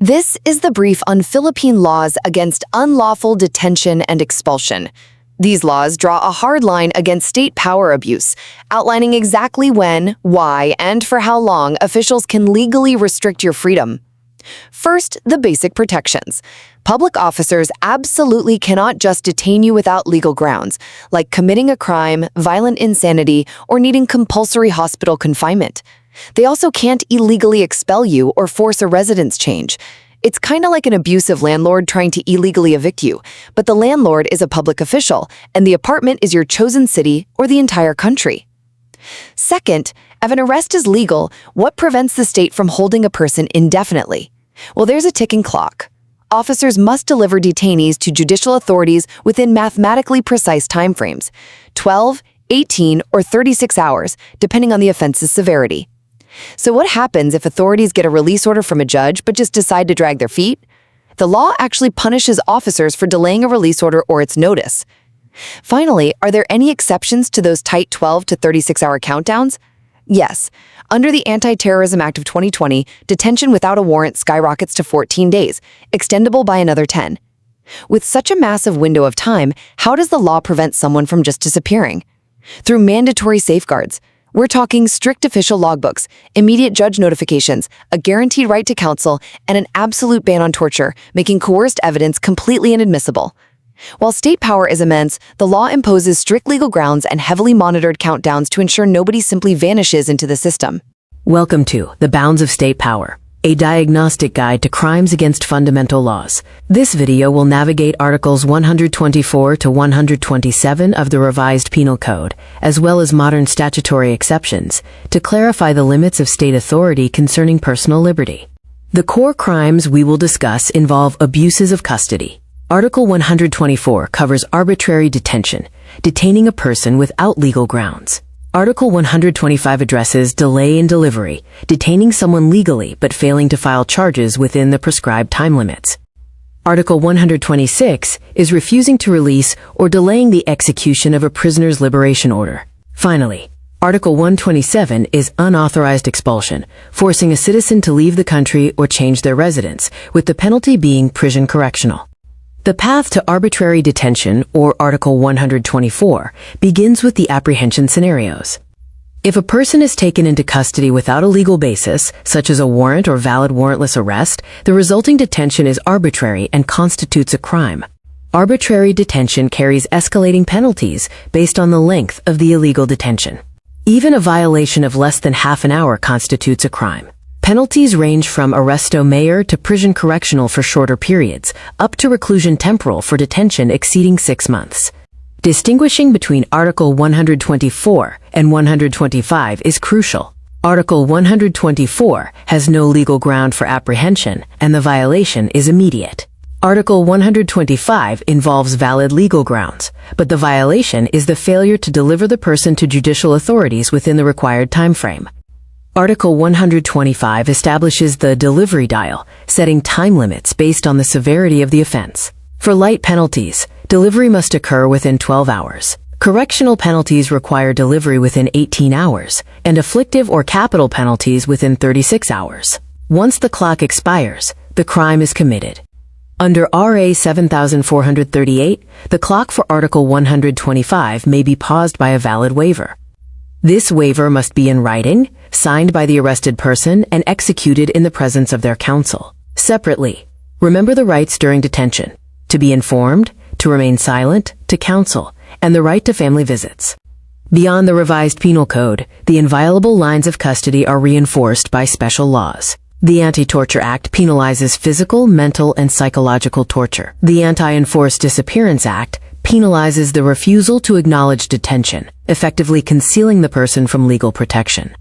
This is the brief on Philippine laws against unlawful detention and expulsion. These laws draw a hard line against state power abuse, outlining exactly when, why, and for how long officials can legally restrict your freedom. First, the basic protections. Public officers absolutely cannot just detain you without legal grounds, like committing a crime, violent insanity, or needing compulsory hospital confinement. They also can't illegally expel you or force a residence change. It's kind of like an abusive landlord trying to illegally evict you, but the landlord is a public official, and the apartment is your chosen city or the entire country. Second, if an arrest is legal, what prevents the state from holding a person indefinitely? Well, there's a ticking clock. Officers must deliver detainees to judicial authorities within mathematically precise timeframes, 12, 18, or 36 hours, depending on the offense's severity. So what happens if authorities get a release order from a judge but just decide to drag their feet? The law actually punishes officers for delaying a release order or its notice. Finally, are there any exceptions to those tight 12 to 36-hour countdowns? Yes. Under the Anti-Terrorism Act of 2020, detention without a warrant skyrockets to 14 days, extendable by another 10. With such a massive window of time, how does the law prevent someone from just disappearing? Through mandatory safeguards. We're talking strict official logbooks, immediate judge notifications, a guaranteed right to counsel, and an absolute ban on torture, making coerced evidence completely inadmissible. While state power is immense, the law imposes strict legal grounds and heavily monitored countdowns to ensure nobody simply vanishes into the system. Welcome to The Bounds of State Power, a diagnostic guide to crimes against fundamental laws. This video will navigate Articles 124 to 127 of the Revised Penal Code, as well as modern statutory exceptions, to clarify the limits of state authority concerning personal liberty. The core crimes we will discuss involve abuses of custody. Article 124 covers arbitrary detention, detaining a person without legal grounds. Article 125 addresses delay in delivery, detaining someone legally but failing to file charges within the prescribed time limits. Article 126 is refusing to release or delaying the execution of a prisoner's liberation order. Finally, Article 127 is unauthorized expulsion, forcing a citizen to leave the country or change their residence, with the penalty being prison correctional. The path to arbitrary detention, or Article 124, begins with the apprehension scenarios. If a person is taken into custody without a legal basis, such as a warrant or valid warrantless arrest, the resulting detention is arbitrary and constitutes a crime. Arbitrary detention carries escalating penalties based on the length of the illegal detention. Even a violation of less than half an hour constitutes a crime. Penalties range from arresto mayor to prison correctional for shorter periods, up to reclusion temporal for detention exceeding 6 months. Distinguishing between Article 124 and 125 is crucial. Article 124 has no legal ground for apprehension, and the violation is immediate. Article 125 involves valid legal grounds, but the violation is the failure to deliver the person to judicial authorities within the required time frame. Article 125 establishes the delivery dial, setting time limits based on the severity of the offense. For light penalties, delivery must occur within 12 hours. Correctional penalties require delivery within 18 hours, and afflictive or capital penalties within 36 hours. Once the clock expires, the crime is committed. Under RA 7438, the clock for Article 125 may be paused by a valid waiver. This waiver must be in writing, signed by the arrested person, and executed in the presence of their counsel. Separately, remember the rights during detention: to be informed, to remain silent, to counsel, and the right to family visits. Beyond the Revised Penal Code, the inviolable lines of custody are reinforced by special laws. The Anti-Torture Act penalizes physical, mental, and psychological torture. The Anti-Enforced Disappearance Act penalizes the refusal to acknowledge detention, effectively concealing the person from legal protection.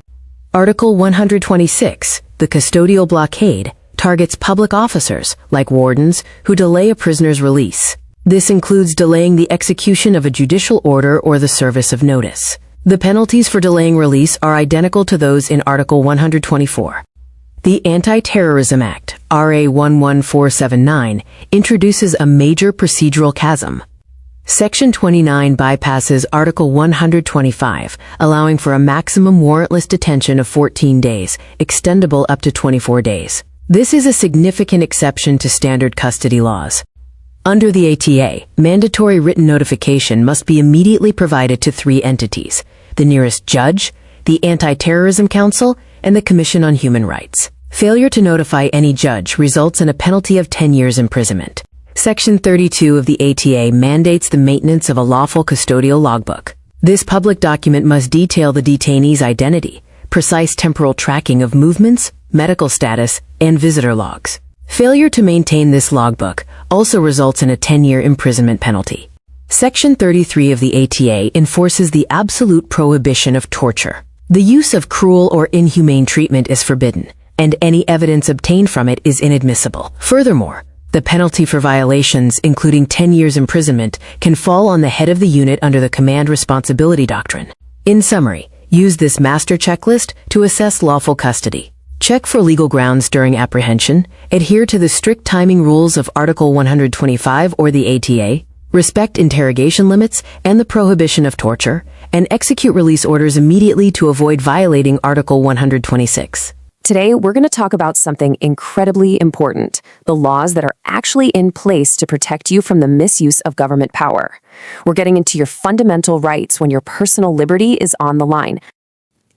Article 126, the custodial blockade, targets public officers, like wardens, who delay a prisoner's release. This includes delaying the execution of a judicial order or the service of notice. The penalties for delaying release are identical to those in Article 124. The Anti-Terrorism Act, RA 11479, introduces a major procedural chasm. Section 29 bypasses Article 125, allowing for a maximum warrantless detention of 14 days, extendable up to 24 days. This is a significant exception to standard custody laws. Under the ATA, mandatory written notification must be immediately provided to 3 entities: the nearest judge, the Anti-Terrorism Council, and the Commission on Human Rights. Failure to notify any judge results in a penalty of 10 years imprisonment. Section 32 of the ATA mandates the maintenance of a lawful custodial logbook. This public document must detail the detainee's identity, precise temporal tracking of movements, medical status, and visitor logs. Failure to maintain this logbook also results in a 10-year imprisonment penalty. Section 33 of the ATA enforces the absolute prohibition of torture. The use of cruel or inhumane treatment is forbidden, and any evidence obtained from it is inadmissible. Furthermore, the penalty for violations, including 10 years imprisonment, can fall on the head of the unit under the Command Responsibility Doctrine. In summary, use this master checklist to assess lawful custody. Check for legal grounds during apprehension, adhere to the strict timing rules of Article 125 or the ATA, respect interrogation limits and the prohibition of torture, and execute release orders immediately to avoid violating Article 126. Today, we're going to talk about something incredibly important: the laws that are actually in place to protect you from the misuse of government power. We're getting into your fundamental rights when your personal liberty is on the line.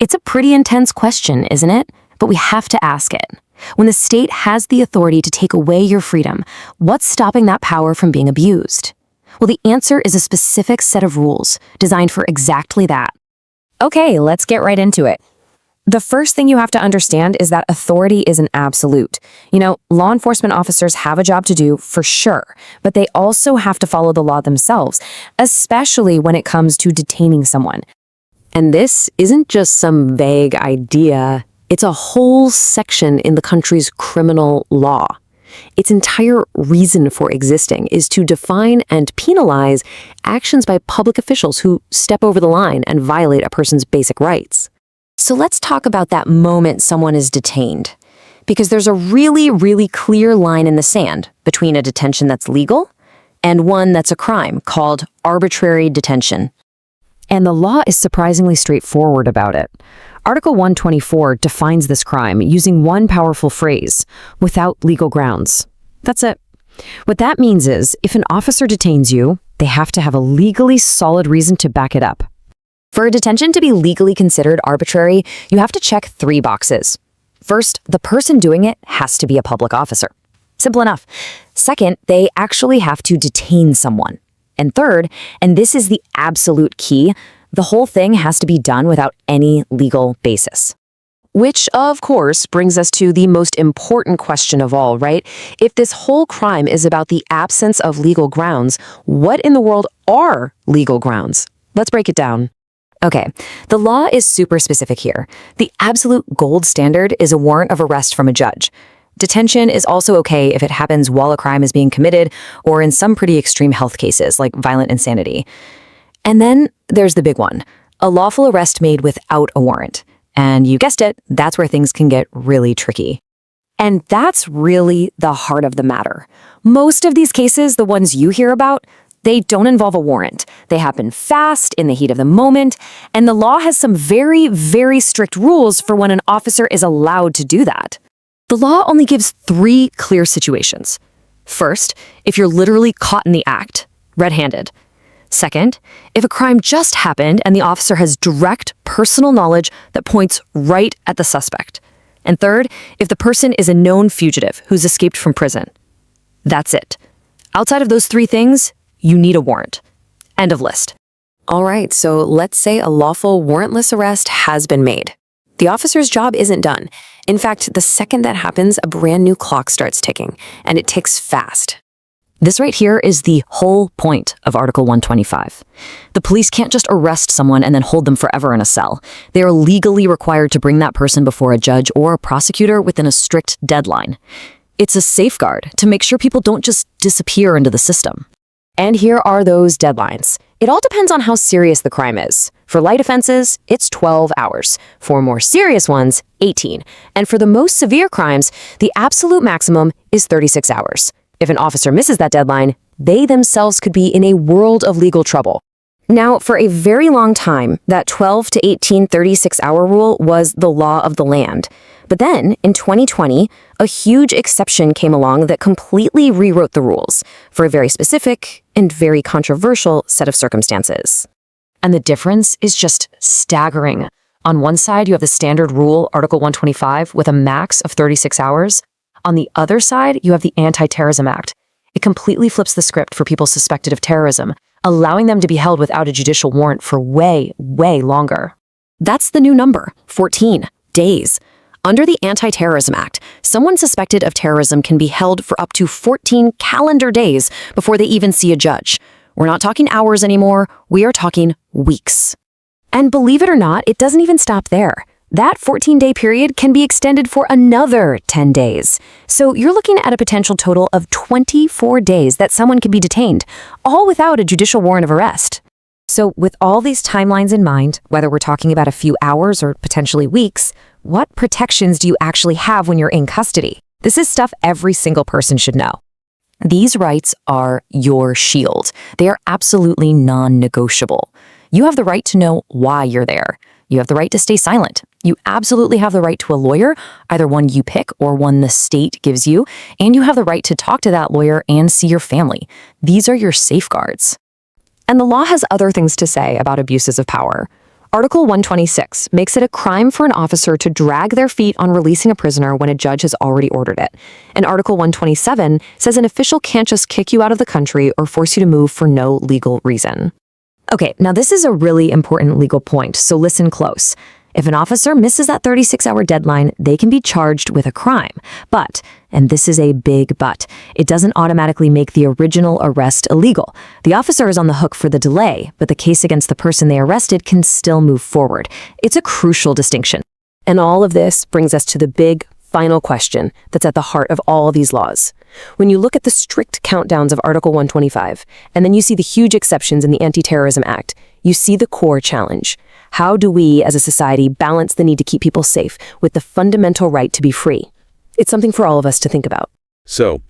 It's a pretty intense question, isn't it? But we have to ask it. When the state has the authority to take away your freedom, what's stopping that power from being abused? Well, the answer is a specific set of rules designed for exactly that. Okay, let's get right into it. The first thing you have to understand is that authority isn't absolute. Law enforcement officers have a job to do, for sure, but they also have to follow the law themselves, especially when it comes to detaining someone. And this isn't just some vague idea. It's a whole section in the country's criminal law. Its entire reason for existing is to define and penalize actions by public officials who step over the line and violate a person's basic rights. So let's talk about that moment someone is detained, because there's a really, really clear line in the sand between a detention that's legal and one that's a crime called arbitrary detention. And the law is surprisingly straightforward about it. Article 124 defines this crime using one powerful phrase: without legal grounds. That's it. What that means is, if an officer detains you, they have to have a legally solid reason to back it up. For a detention to be legally considered arbitrary, you have to check 3 boxes. First, the person doing it has to be a public officer. Simple enough. Second, they actually have to detain someone. And third, and this is the absolute key, the whole thing has to be done without any legal basis. Which, of course, brings us to the most important question of all, right? If this whole crime is about the absence of legal grounds, what in the world are legal grounds? Let's break it down. Okay, the law is super specific here. The absolute gold standard is a warrant of arrest from a judge. Detention is also okay if it happens while a crime is being committed or in some pretty extreme health cases like violent insanity. And then there's the big one, a lawful arrest made without a warrant. And you guessed it, that's where things can get really tricky. And that's really the heart of the matter. Most of these cases, the ones you hear about, they don't involve a warrant. They happen fast, in the heat of the moment, and the law has some very, very strict rules for when an officer is allowed to do that. The law only gives 3 clear situations. First, if you're literally caught in the act, red-handed. Second, if a crime just happened and the officer has direct personal knowledge that points right at the suspect. And third, if the person is a known fugitive who's escaped from prison. That's it. Outside of those 3 things, you need a warrant. End of list. All right, so let's say a lawful warrantless arrest has been made. The officer's job isn't done. In fact, the second that happens, a brand new clock starts ticking, and it ticks fast. This right here is the whole point of Article 125. The police can't just arrest someone and then hold them forever in a cell. They are legally required to bring that person before a judge or a prosecutor within a strict deadline. It's a safeguard to make sure people don't just disappear into the system. And here are those deadlines. It all depends on how serious the crime is. For light offenses, it's 12 hours. For more serious ones, 18. And for the most severe crimes, the absolute maximum is 36 hours. If an officer misses that deadline, they themselves could be in a world of legal trouble. Now, for a very long time, that 12 to 18 36-hour rule was the law of the land. But then, in 2020, a huge exception came along that completely rewrote the rules for a very specific and very controversial set of circumstances. And the difference is just staggering. On one side, you have the standard rule, Article 125, with a max of 36 hours. On the other side, you have the Anti-Terrorism Act. It completely flips the script for people suspected of terrorism, allowing them to be held without a judicial warrant for way, way longer. That's the new number, 14 days. Under the Anti-Terrorism Act, someone suspected of terrorism can be held for up to 14 calendar days before they even see a judge. We're not talking hours anymore, we are talking weeks. And believe it or not, it doesn't even stop there. That 14-day period can be extended for another 10 days. So you're looking at a potential total of 24 days that someone can be detained, all without a judicial warrant of arrest. So with all these timelines in mind, whether we're talking about a few hours or potentially weeks, what protections do you actually have when you're in custody? This is stuff every single person should know. These rights are your shield. They are absolutely non-negotiable. You have the right to know why you're there. You have the right to stay silent. You absolutely have the right to a lawyer, either one you pick or one the state gives you, and you have the right to talk to that lawyer and see your family. These are your safeguards. And the law has other things to say about abuses of power. Article 126 makes it a crime for an officer to drag their feet on releasing a prisoner when a judge has already ordered it. And Article 127 says an official can't just kick you out of the country or force you to move for no legal reason. Okay, now this is a really important legal point, so listen close. If an officer misses that 36-hour deadline, they can be charged with a crime. But, and this is a big but, it doesn't automatically make the original arrest illegal. The officer is on the hook for the delay, but the case against the person they arrested can still move forward. It's a crucial distinction. And all of this brings us to the big, final question that's at the heart of all these laws. When you look at the strict countdowns of Article 125, and then you see the huge exceptions in the Anti-Terrorism Act, you see the core challenge. How do we, as a society, balance the need to keep people safe with the fundamental right to be free? It's something for all of us to think about. So,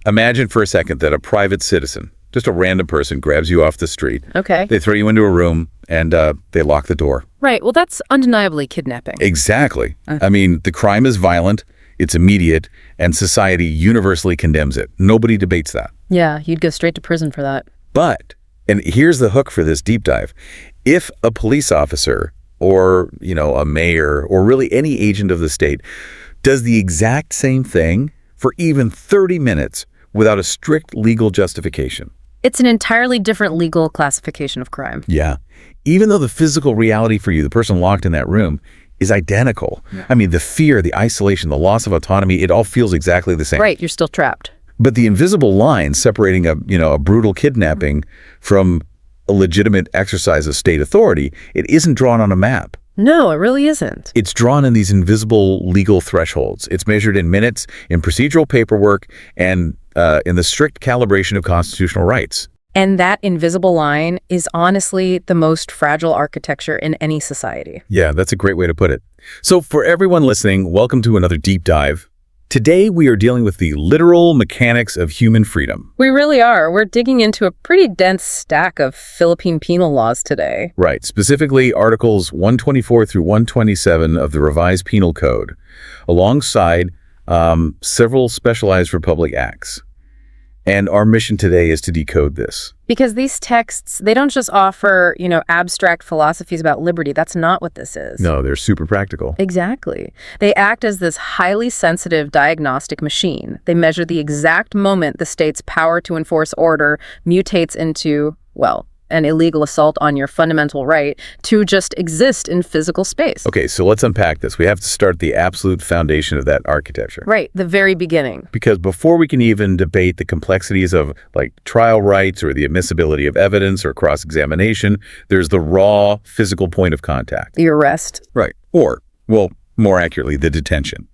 imagine for a second that a private citizen, just a random person, grabs you off the street. Okay. They throw you into a room, and they lock the door. Right. Well, that's undeniably kidnapping. Exactly. I mean, the crime is violent, it's immediate, and society universally condemns it. Nobody debates that. Yeah, you'd go straight to prison for that. But, and here's the hook for this deep dive, if a police officer or, a mayor or really any agent of the state does the exact same thing for even 30 minutes without a strict legal justification. It's an entirely different legal classification of crime. Yeah. Even though the physical reality for you, the person locked in that room, is identical. Yeah. I mean, the fear, the isolation, the loss of autonomy, it all feels exactly the same. Right, you're still trapped. But the invisible line separating a brutal kidnapping from a legitimate exercise of state authority, it isn't drawn on a map. No, it really isn't. It's drawn in these invisible legal thresholds. It's measured in minutes, in procedural paperwork, and in the strict calibration of constitutional rights. And that invisible line is honestly the most fragile architecture in any society. Yeah, that's a great way to put it. So for everyone listening, welcome to another deep dive. Today, we are dealing with the literal mechanics of human freedom. We really are. We're digging into a pretty dense stack of Philippine penal laws today. Right, specifically Articles 124 through 127 of the Revised Penal Code, alongside several specialized Republic acts. And our mission today is to decode this. Because these texts, they don't just offer, abstract philosophies about liberty. That's not what this is. No, they're super practical. Exactly. They act as this highly sensitive diagnostic machine. They measure the exact moment the state's power to enforce order mutates into, an illegal assault on your fundamental right to just exist in physical space. Okay, so let's unpack this. We have to start the absolute foundation of that architecture. Right, the very beginning. Because before we can even debate the complexities of trial rights or the admissibility of evidence or cross-examination, there's the raw physical point of contact. The arrest. Right. Or, more accurately, the detention.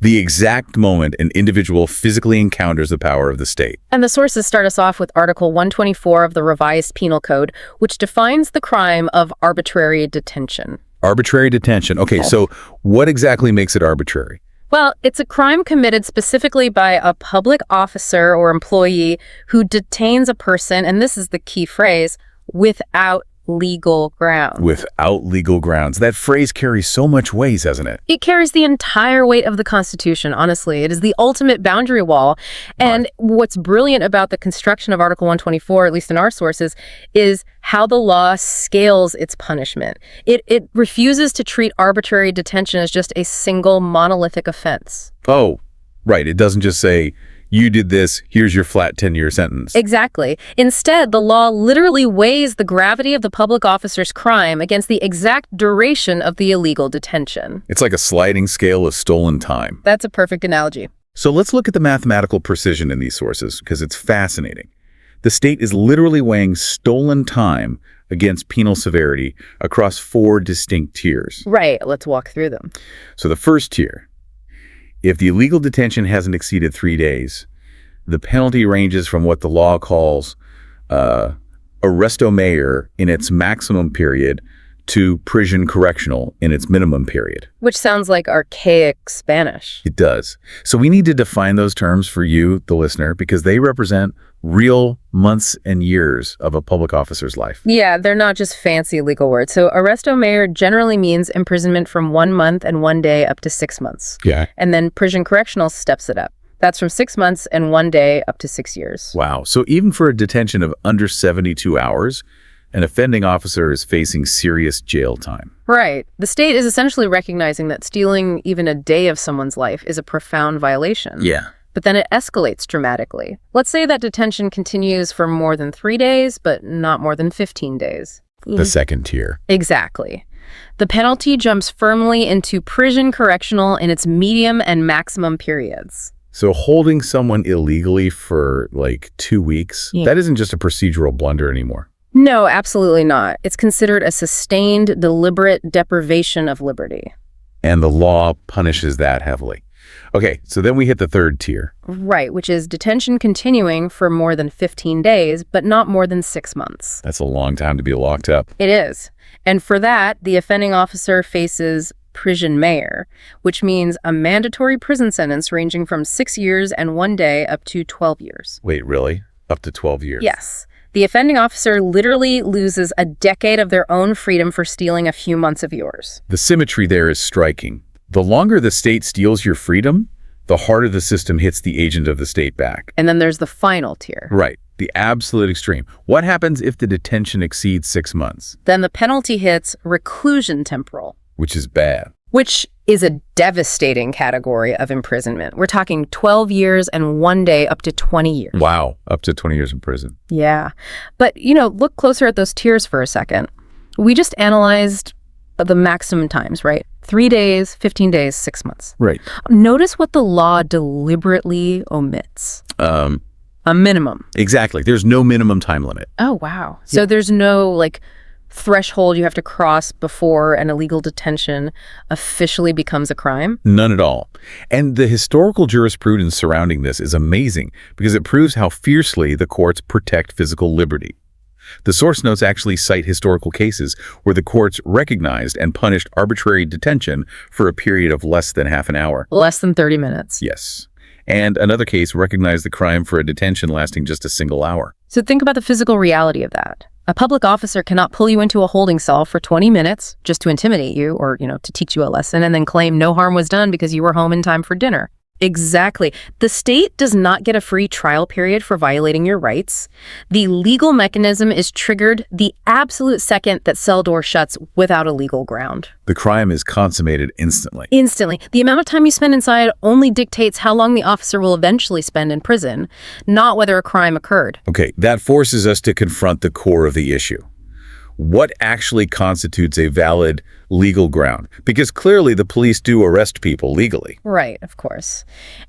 The exact moment an individual physically encounters the power of the state. And the sources start us off with Article 124 of the Revised Penal Code, which defines the crime of arbitrary detention. Arbitrary detention. Okay, so what exactly makes it arbitrary? Well, it's a crime committed specifically by a public officer or employee who detains a person, and this is the key phrase, without legal grounds. Without legal grounds. That phrase carries so much weight, doesn't it? It carries the entire weight of the Constitution, honestly. It is the ultimate boundary wall. And what's brilliant about the construction of Article 124, at least in our sources, is how the law scales its punishment. It refuses to treat arbitrary detention as just a single monolithic offense. Oh, right. It doesn't just say, you did this, here's your flat 10-year sentence. Exactly. Instead, the law literally weighs the gravity of the public officer's crime against the exact duration of the illegal detention. It's like a sliding scale of stolen time. That's a perfect analogy. So let's look at the mathematical precision in these sources, because it's fascinating. The state is literally weighing stolen time against penal severity across 4 distinct tiers. Right. Let's walk through them. So the first tier, if the illegal detention hasn't exceeded 3 days, the penalty ranges from what the law calls arresto mayor in its maximum period to prison correctional in its minimum period. Which sounds like archaic Spanish. It does. So we need to define those terms for you, the listener, because they represent real months and years of a public officer's life. Yeah, they're not just fancy legal words. So arresto mayor generally means imprisonment from 1 month and 1 day up to 6 months. Yeah. And then prison correctional steps it up. That's from 6 months and 1 day up to 6 years. Wow. So even for a detention of under 72 hours, an offending officer is facing serious jail time. Right. The state is essentially recognizing that stealing even a day of someone's life is a profound violation. Yeah. But then it escalates dramatically. Let's say that detention continues for more than 3 days, but not more than 15 days. The second tier. Exactly. The penalty jumps firmly into prison correctional in its medium and maximum periods. So holding someone illegally for like 2 weeks, that isn't just a procedural blunder anymore. No, absolutely not. It's considered a sustained, deliberate deprivation of liberty. And the law punishes that heavily. Okay, so then we hit the third tier. Right, which is detention continuing for more than 15 days, but not more than 6 months. That's a long time to be locked up. It is. And for that, the offending officer faces prison mayor, which means a mandatory prison sentence ranging from 6 years and 1 day up to 12 years. Wait, really? Up to 12 years? Yes. The offending officer literally loses a decade of their own freedom for stealing a few months of yours. The symmetry there is striking. The longer the state steals your freedom, the harder the system hits the agent of the state back. And then there's the final tier. Right. The absolute extreme. What happens if the detention exceeds 6 months? Then the penalty hits reclusion temporal. Which is bad. Which is a devastating category of imprisonment. We're talking 12 years and 1 day up to 20 years. Wow. Up to 20 years in prison. Yeah. But, look closer at those tiers for a second. We just analyzed the maximum times, right? 3 days, 15 days, 6 months. Right. Notice what the law deliberately omits. A minimum. Exactly. There's no minimum time limit. Oh, wow. So there's no, threshold you have to cross before an illegal detention officially becomes a crime? None at all. And the historical jurisprudence surrounding this is amazing because it proves how fiercely the courts protect physical liberty. The source notes actually cite historical cases where the courts recognized and punished arbitrary detention for a period of less than half an hour. Less than 30 minutes. Yes. And another case recognized the crime for a detention lasting just a single hour. So think about the physical reality of that. A public officer cannot pull you into a holding cell for 20 minutes just to intimidate you or, to teach you a lesson and then claim no harm was done because you were home in time for dinner. Exactly. The state does not get a free trial period for violating your rights. The legal mechanism is triggered the absolute second that cell door shuts without a legal ground. The crime is consummated instantly. Instantly. The amount of time you spend inside only dictates how long the officer will eventually spend in prison, not whether a crime occurred. Okay, that forces us to confront the core of the issue. What actually constitutes a valid legal ground? Because clearly the police do arrest people legally. Right, of course.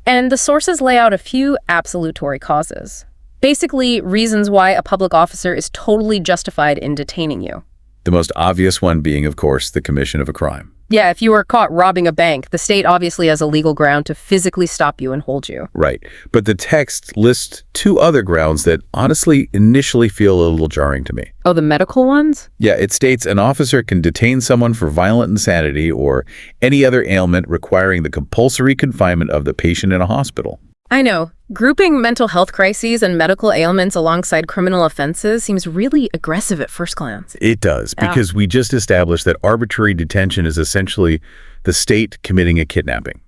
And the sources lay out a few absolutory causes. Basically, reasons why a public officer is totally justified in detaining you. The most obvious one being, of course, the commission of a crime. Yeah, if you were caught robbing a bank, the state obviously has a legal ground to physically stop you and hold you. Right. But the text lists two other grounds that honestly initially feel a little jarring to me. Oh, the medical ones? Yeah, it states an officer can detain someone for violent insanity or any other ailment requiring the compulsory confinement of the patient in a hospital. I know. Grouping mental health crises and medical ailments alongside criminal offenses seems really aggressive at first glance. It does, because we just established that arbitrary detention is essentially the state committing a kidnapping.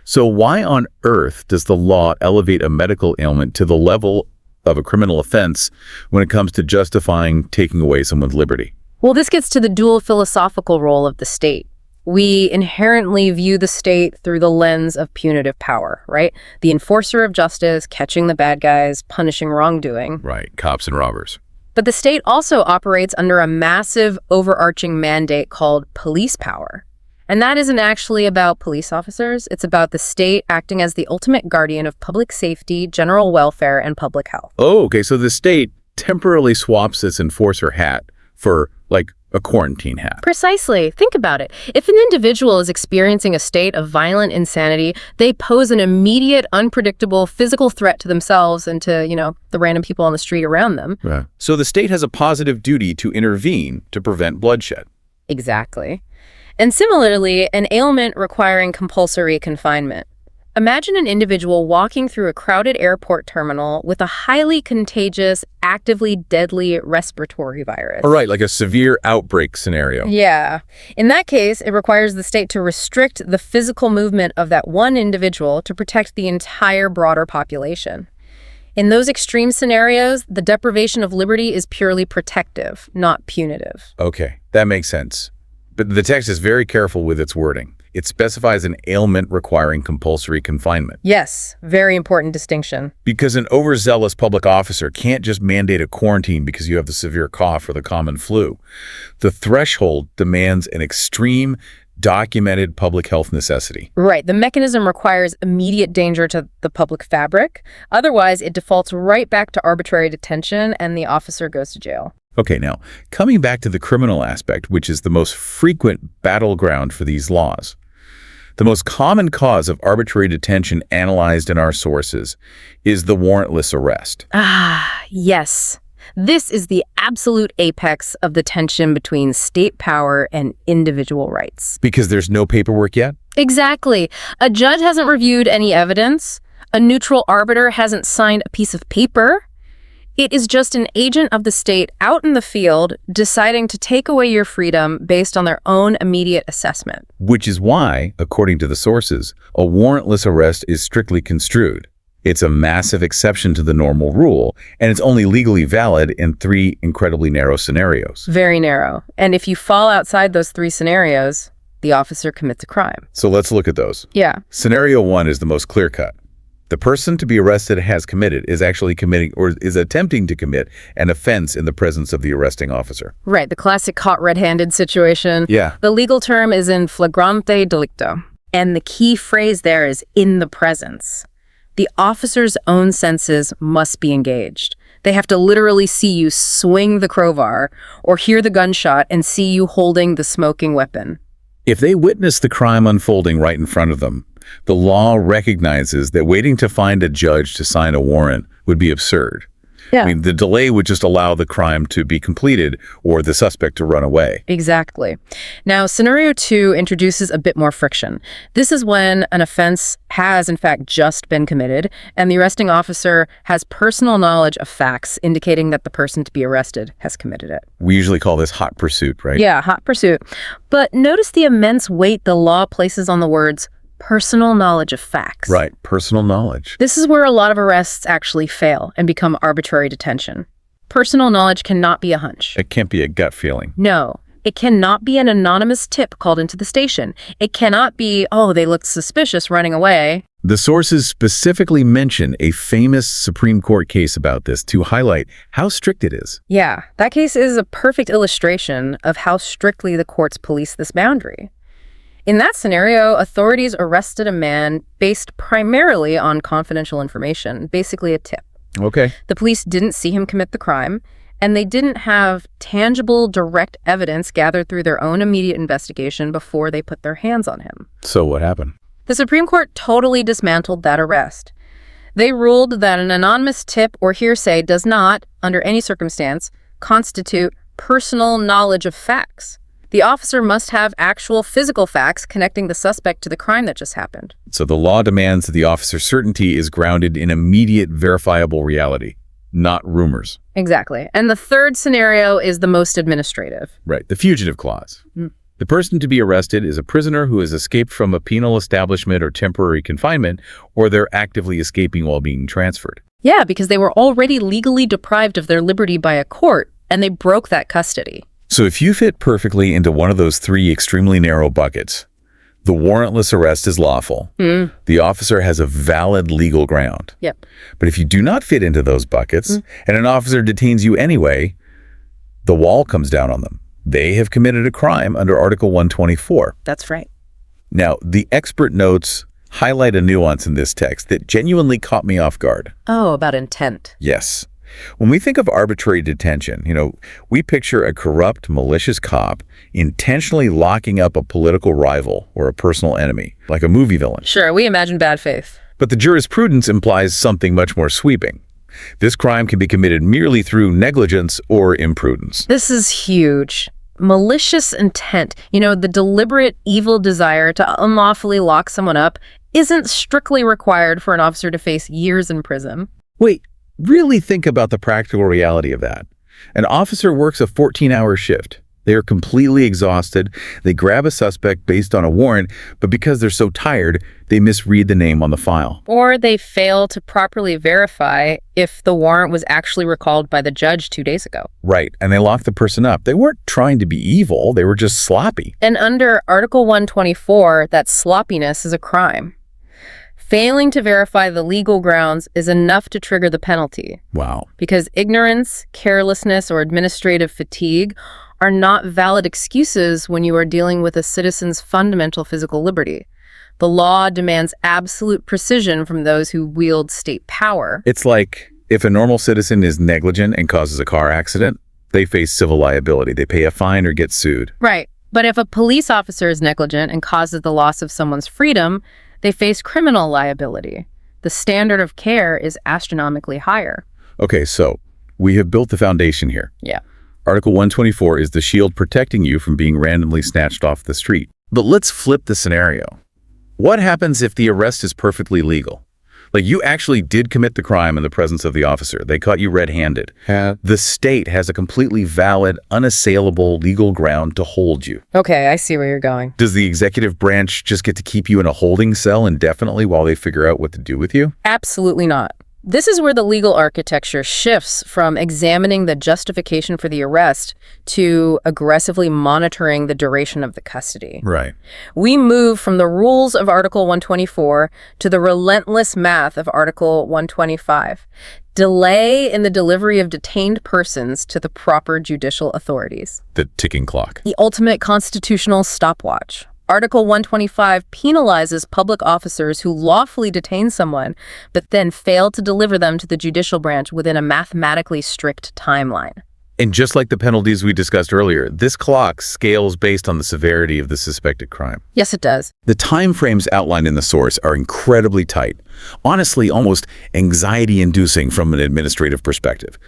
So why on earth does the law elevate a medical ailment to the level of a criminal offense when it comes to justifying taking away someone's liberty? Well, this gets to the dual philosophical role of the state. We inherently view the state through the lens of punitive power, right? The enforcer of justice, catching the bad guys, punishing wrongdoing. Right, cops and robbers. But the state also operates under a massive overarching mandate called police power. And that isn't actually about police officers. It's about the state acting as the ultimate guardian of public safety, general welfare, and public health. Oh, okay, so the state temporarily swaps its enforcer hat for, like, a quarantine hat. Precisely. Think about it. If an individual is experiencing a state of violent insanity, they pose an immediate, unpredictable physical threat to themselves and to, the random people on the street around them. Right. So the state has a positive duty to intervene to prevent bloodshed. Exactly. And similarly, an ailment requiring compulsory confinement. Imagine an individual walking through a crowded airport terminal with a highly contagious, actively deadly respiratory virus. All right, like a severe outbreak scenario. Yeah. In that case, it requires the state to restrict the physical movement of that one individual to protect the entire broader population. In those extreme scenarios, the deprivation of liberty is purely protective, not punitive. Okay, that makes sense. But the text is very careful with its wording. It specifies an ailment requiring compulsory confinement. Yes, very important distinction. Because an overzealous public officer can't just mandate a quarantine because you have the severe cough or the common flu. The threshold demands an extreme, documented public health necessity. Right. The mechanism requires immediate danger to the public fabric. Otherwise, it defaults right back to arbitrary detention and the officer goes to jail. Okay, now, coming back to the criminal aspect, which is the most frequent battleground for these laws. The most common cause of arbitrary detention analyzed in our sources is the warrantless arrest. Yes. This is the absolute apex of the tension between state power and individual rights. Because there's no paperwork yet? Exactly. A judge hasn't reviewed any evidence. A neutral arbiter hasn't signed a piece of paper. It is just an agent of the state out in the field deciding to take away your freedom based on their own immediate assessment. Which is why, according to the sources, a warrantless arrest is strictly construed. It's a massive exception to the normal rule, and it's only legally valid in 3 incredibly narrow scenarios. Very narrow. And if you fall outside those 3 scenarios, the officer commits a crime. So let's look at those. Yeah. Scenario 1 is the most clear-cut. The person to be arrested is actually committing or is attempting to commit an offense in the presence of the arresting officer. Right, the classic caught red-handed situation. Yeah. The legal term is in flagrante delicto. And the key phrase there is in the presence. The officer's own senses must be engaged. They have to literally see you swing the crowbar or hear the gunshot and see you holding the smoking weapon. If they witness the crime unfolding right in front of them, the law recognizes that waiting to find a judge to sign a warrant would be absurd. Yeah. I mean, the delay would just allow the crime to be completed or the suspect to run away. Exactly. Now, scenario 2 introduces a bit more friction. This is when an offense has, in fact, just been committed, and the arresting officer has personal knowledge of facts indicating that the person to be arrested has committed it. We usually call this hot pursuit, right? Yeah, hot pursuit. But notice the immense weight the law places on the words personal knowledge of facts. Right, personal knowledge. This is where a lot of arrests actually fail and become arbitrary detention. Personal knowledge cannot be a hunch. It can't be a gut feeling. No, it cannot be an anonymous tip called into the station. It cannot be, oh, they looked suspicious running away. The sources specifically mention a famous Supreme Court case about this to highlight how strict it is. Yeah, that case is a perfect illustration of how strictly the courts police this boundary. In that scenario, authorities arrested a man based primarily on confidential information, basically a tip. Okay. The police didn't see him commit the crime, And they didn't have tangible, direct evidence gathered through their own immediate investigation before they put their hands on him. So what happened? The Supreme Court totally dismantled that arrest. They ruled that an anonymous tip or hearsay does not, under any circumstance, constitute personal knowledge of facts. The officer must have actual physical facts connecting the suspect to the crime that just happened. So the law demands that the officer's certainty is grounded in immediate verifiable reality, not rumors. Exactly. And the third scenario is the most administrative. Right, the fugitive clause. The person to be arrested is a prisoner who has escaped from a penal establishment or temporary confinement, or they're actively escaping while being transferred. Yeah, because they were already legally deprived of their liberty by a court, and they broke that custody. So if you fit perfectly into one of those three extremely narrow buckets, the warrantless arrest is lawful. The officer has a valid legal ground. Yep. But if you do not fit into those buckets, and an officer detains you anyway, the wall comes down on them. They have committed a crime under Article 124. That's right. Now, the expert notes highlight a nuance in this text that genuinely caught me off guard. Oh, about intent. Yes. When we think of arbitrary detention, we picture a corrupt, malicious cop intentionally locking up a political rival or a personal enemy, like a movie villain. Sure, we imagine bad faith. But the jurisprudence implies something much more sweeping. This crime can be committed merely through negligence or imprudence. This is huge. Malicious intent, the deliberate evil desire to unlawfully lock someone up, isn't strictly required for an officer to face years in prison. Wait, really think about the practical reality of that. An officer works a 14-hour shift. They are completely exhausted. They grab a suspect based on a warrant, but because they're so tired, they misread the name on the file. Or they fail to properly verify if the warrant was actually recalled by the judge 2 days ago. Right, and they lock the person up. They weren't trying to be evil. They were just sloppy. And under Article 124, that sloppiness is a crime. Failing to verify the legal grounds is enough to trigger the penalty. Wow. Because ignorance, carelessness, or administrative fatigue are not valid excuses when you are dealing with a citizen's fundamental physical liberty. The law demands absolute precision from those who wield state power. It's like if a normal citizen is negligent and causes a car accident, they face civil liability. They pay a fine or get sued. Right. But if a police officer is negligent and causes the loss of someone's freedom, they face criminal liability. The standard of care is astronomically higher. Okay, so we have built the foundation here. Yeah. Article 124 is the shield protecting you from being randomly snatched off the street. But let's flip the scenario. What happens if the arrest is perfectly legal? Like you actually did commit the crime in the presence of the officer. They caught you red-handed. The state has a completely valid, unassailable legal ground to hold you. Okay, I see where you're going. Does the executive branch just get to keep you in a holding cell indefinitely while they figure out what to do with you? Absolutely not. This is where the legal architecture shifts from examining the justification for the arrest to aggressively monitoring the duration of the custody. Right. We move from the rules of Article 124 to the relentless math of Article 125. Delay in the delivery of detained persons to the proper judicial authorities. The ticking clock. The ultimate constitutional stopwatch. Article 125 penalizes public officers who lawfully detain someone, but then fail to deliver them to the judicial branch within a mathematically strict timeline. And just like the penalties we discussed earlier, this clock scales based on the severity of the suspected crime. Yes, it does. The time frames outlined in the source are incredibly tight. Honestly, almost anxiety-inducing from an administrative perspective.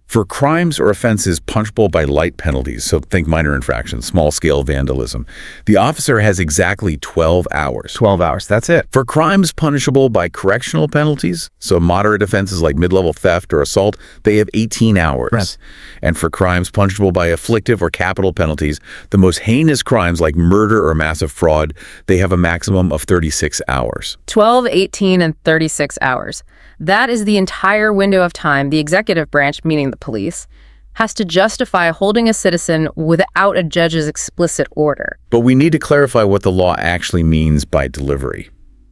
For crimes or offenses punishable by light penalties, so think minor infractions, small-scale vandalism, the officer has exactly 12 hours. 12 hours, that's it. For crimes punishable by correctional penalties, so moderate offenses like mid-level theft or assault, they have 18 hours. Right. And for crimes punishable by afflictive or capital penalties, the most heinous crimes like murder or massive fraud, they have a maximum of 36 hours. 12, 18, and 36 hours. That is the entire window of time the executive branch, meaning the police, has to justify holding a citizen without a judge's explicit order. But we need to clarify what the law actually means by delivery.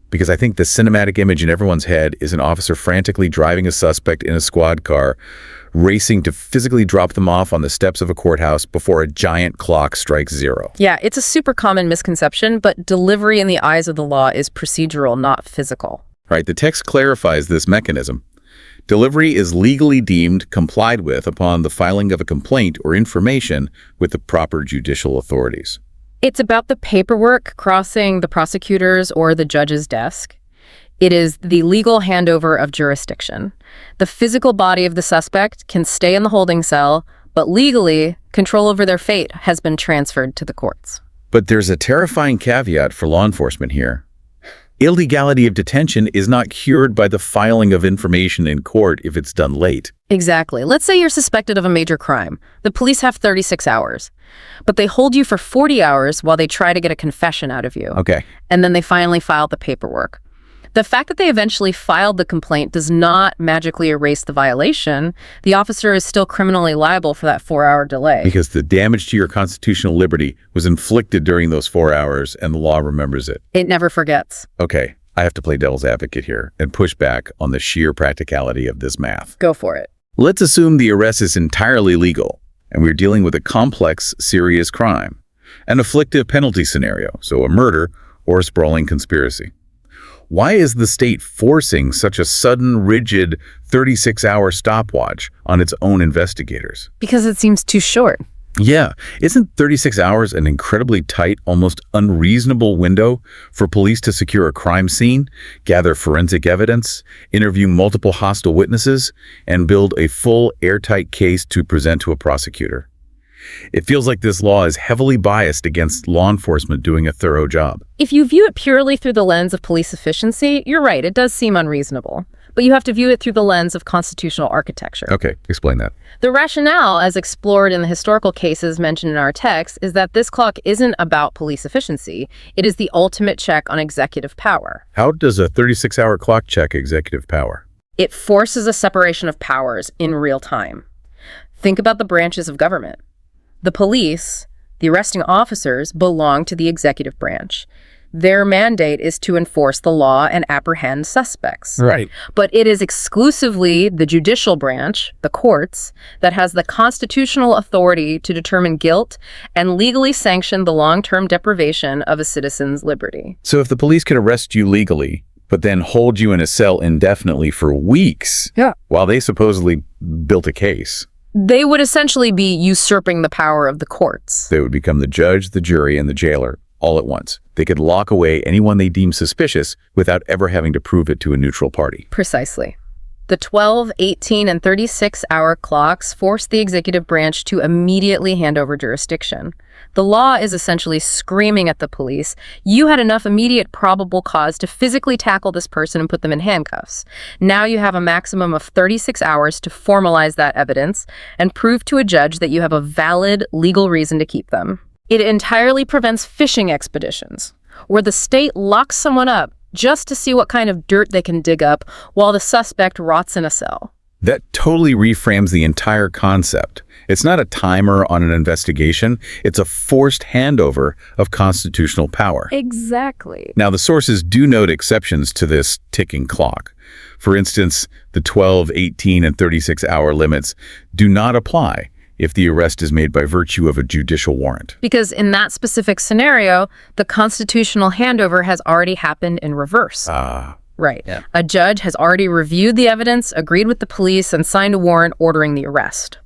Because I think the cinematic image in everyone's head is an officer frantically driving a suspect in a squad car, racing to physically drop them off on the steps of a courthouse before a giant clock strikes zero. Yeah, it's a super common misconception, but delivery in the eyes of the law is procedural, not physical. Right, the text clarifies this mechanism. Delivery is legally deemed complied with upon the filing of a complaint or information with the proper judicial authorities. It's about the paperwork crossing the prosecutor's or the judge's desk. It is the legal handover of jurisdiction. The physical body of the suspect can stay in the holding cell, but legally, control over their fate has been transferred to the courts. But there's a terrifying caveat for law enforcement here. Illegality of detention is not cured by the filing of information in court if it's done late. Exactly. Let's say you're suspected of a major crime. The police have 36 hours, but they hold you for 40 hours while they try to get a confession out of you. Okay. And then they finally file the paperwork. The fact that they eventually filed the complaint does not magically erase the violation. The officer is still criminally liable for that 4-hour delay. Because the damage to your constitutional liberty was inflicted during those 4 hours and the law remembers it. It never forgets. Okay, I have to play devil's advocate here and push back on the sheer practicality of this math. Go for it. Let's assume the arrest is entirely legal and we're dealing with a complex, serious crime, an afflictive penalty scenario, so a murder or a sprawling conspiracy. Why is the state forcing such a sudden, rigid 36-hour stopwatch on its own investigators? Because it seems too short. Yeah, isn't 36 hours an incredibly tight, almost unreasonable window for police to secure a crime scene, gather forensic evidence, interview multiple hostile witnesses, and build a full, airtight case to present to a prosecutor? It feels like this law is heavily biased against law enforcement doing a thorough job. If you view it purely through the lens of police efficiency, you're right, it does seem unreasonable. But you have to view it through the lens of constitutional architecture. Okay, explain that. The rationale, as explored in the historical cases mentioned in our text, is that this clock isn't about police efficiency. It is the ultimate check on executive power. How does a 36-hour clock check executive power? It forces a separation of powers in real time. Think about the branches of government. The police, the arresting officers, belong to the executive branch. Their mandate is to enforce the law and apprehend suspects. Right. But it is exclusively the judicial branch, the courts, that has the constitutional authority to determine guilt and legally sanction the long-term deprivation of a citizen's liberty. So if the police could arrest you legally, but then hold you in a cell indefinitely for weeks, while they supposedly built a case, they would essentially be usurping the power of the courts. they would become the judge, the jury, and the jailer all at once. They could lock away anyone they deem suspicious without ever having to prove it to a neutral party. Precisely. The 12, 18, and 36-hour clocks force the executive branch to immediately hand over jurisdiction. The law is essentially screaming at the police, you had enough immediate probable cause to physically tackle this person and put them in handcuffs. Now you have a maximum of 36 hours to formalize that evidence and prove to a judge that you have a valid legal reason to keep them. It entirely prevents fishing expeditions, where the state locks someone up just to see what kind of dirt they can dig up while the suspect rots in a cell. That totally reframes the entire concept. It's not a timer on an investigation. It's a forced handover of constitutional power. Exactly. Now, the sources do note exceptions to this ticking clock. For instance, the 12, 18, and 36-hour limits do not apply if the arrest is made by virtue of a judicial warrant. Because in that specific scenario, the constitutional handover has already happened in reverse. Right. Yeah. A judge has already reviewed the evidence, agreed with the police, and signed a warrant ordering the arrest.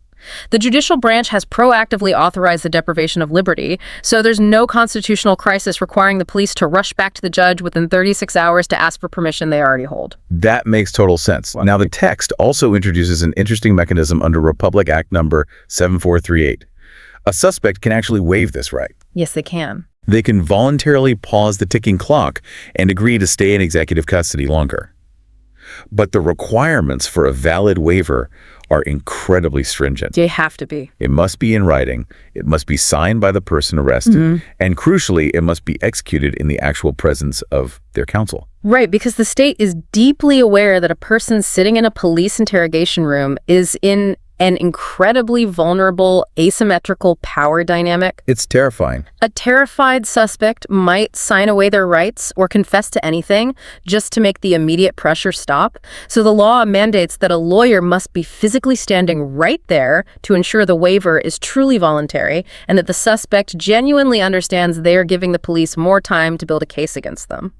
The judicial branch has proactively authorized the deprivation of liberty, so there's no constitutional crisis requiring the police to rush back to the judge within 36 hours to ask for permission they already hold. That makes total sense. Now, the text also introduces an interesting mechanism under Republic Act number 7438. A suspect can actually waive this right. Yes, they can. They can voluntarily pause the ticking clock and agree to stay in executive custody longer. But the requirements for a valid waiver are incredibly stringent. They have to be. It must be in writing, it must be signed by the person arrested, and crucially, it must be executed in the actual presence of their counsel. Right, because the state is deeply aware that a person sitting in a police interrogation room is in an incredibly vulnerable, asymmetrical power dynamic. It's terrifying. A terrified suspect might sign away their rights or confess to anything just to make the immediate pressure stop. So the law mandates that a lawyer must be physically standing right there to ensure the waiver is truly voluntary and that the suspect genuinely understands they are giving the police more time to build a case against them.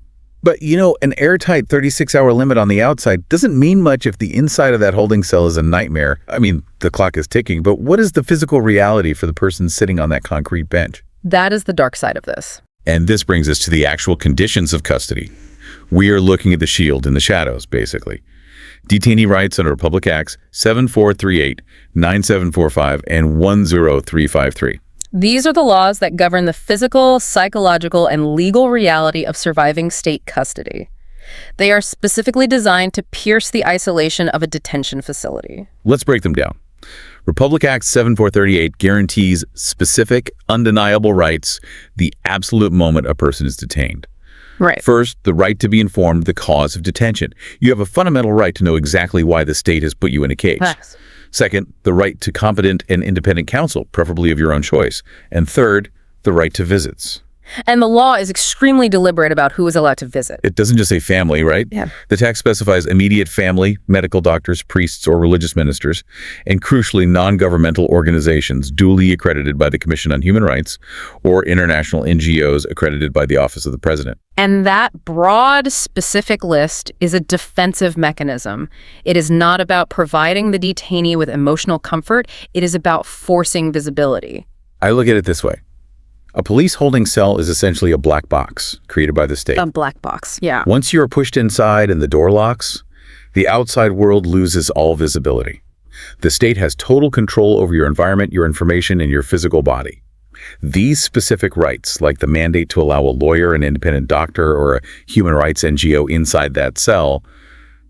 But, an airtight 36-hour limit on the outside doesn't mean much if the inside of that holding cell is a nightmare. I mean, the clock is ticking, but what is the physical reality for the person sitting on that concrete bench? That is the dark side of this. And this brings us to the actual conditions of custody. We are looking at the shield in the shadows, basically. Detainee rights under Republic Acts 7438, 9745, and 10353. These are the laws that govern the physical, psychological, and legal reality of surviving state custody. They are specifically designed to pierce the isolation of a detention facility. Let's break them down. Republic Act 7438 guarantees specific, undeniable rights the absolute moment a person is detained. Right. First, the right to be informed the cause of detention. You have a fundamental right to know exactly why the state has put you in a cage. Yes. Second, the right to competent and independent counsel, preferably of your own choice. And third, the right to visits. And the law is extremely deliberate about who is allowed to visit. It doesn't just say family, right? Yeah. The text specifies immediate family, medical doctors, priests, or religious ministers, and crucially, non-governmental organizations duly accredited by the Commission on Human Rights or international NGOs accredited by the Office of the President. And that broad, specific list is a defensive mechanism. It is not about providing the detainee with emotional comfort. It is about forcing visibility. I look at it this way. A police holding cell is essentially a black box created by the state. A black box, yeah. Once you are pushed inside and the door locks, the outside world loses all visibility. The state has total control over your environment, your information, and your physical body. These specific rights, like the mandate to allow a lawyer, an independent doctor, or a human rights NGO inside that cell,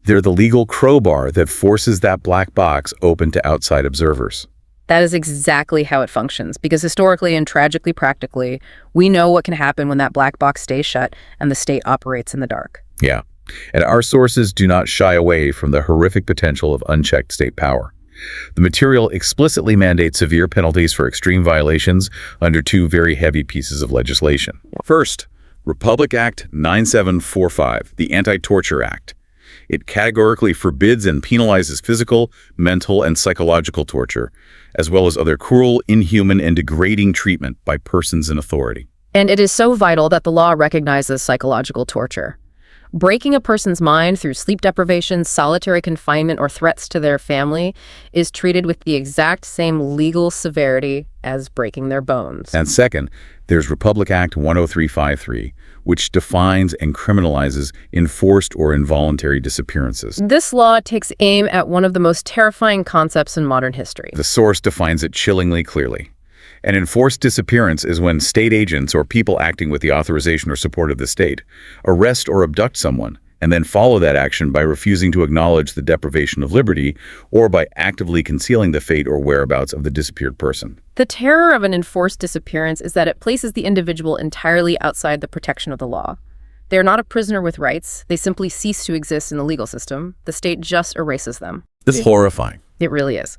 they're the legal crowbar that forces that black box open to outside observers. That is exactly how it functions, because historically and tragically practically, we know what can happen when that black box stays shut and the state operates in the dark. Yeah, and our sources do not shy away from the horrific potential of unchecked state power. The material explicitly mandates severe penalties for extreme violations under two very heavy pieces of legislation. First, Republic Act 9745, the Anti-Torture Act. It categorically forbids and penalizes physical, mental, and psychological torture, as well as other cruel, inhuman, and degrading treatment by persons in authority. And it is so vital that the law recognizes psychological torture. Breaking a person's mind through sleep deprivation, solitary confinement, or threats to their family is treated with the exact same legal severity as breaking their bones. And second, there's Republic Act 10353, which defines and criminalizes enforced or involuntary disappearances. This law takes aim at one of the most terrifying concepts in modern history. The source defines it chillingly clearly. An enforced disappearance is when state agents or people acting with the authorization or support of the state arrest or abduct someone and then follow that action by refusing to acknowledge the deprivation of liberty or by actively concealing the fate or whereabouts of the disappeared person. The terror of an enforced disappearance is that it places the individual entirely outside the protection of the law. They are not a prisoner with rights. They simply cease to exist in the legal system. The state just erases them. This is horrifying. It really is.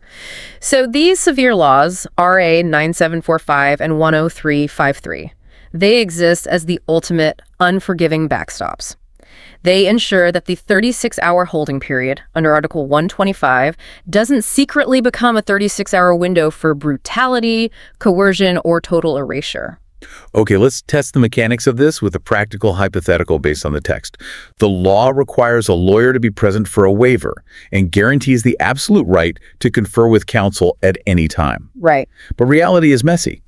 So these severe laws, RA 9745 and 10353, they exist as the ultimate unforgiving backstops. They ensure that the 36-hour holding period under Article 125 doesn't secretly become a 36-hour window for brutality, coercion, or total erasure. Okay, let's test the mechanics of this with a practical hypothetical based on the text. The law requires a lawyer to be present for a waiver and guarantees the absolute right to confer with counsel at any time. Right. But reality is messy.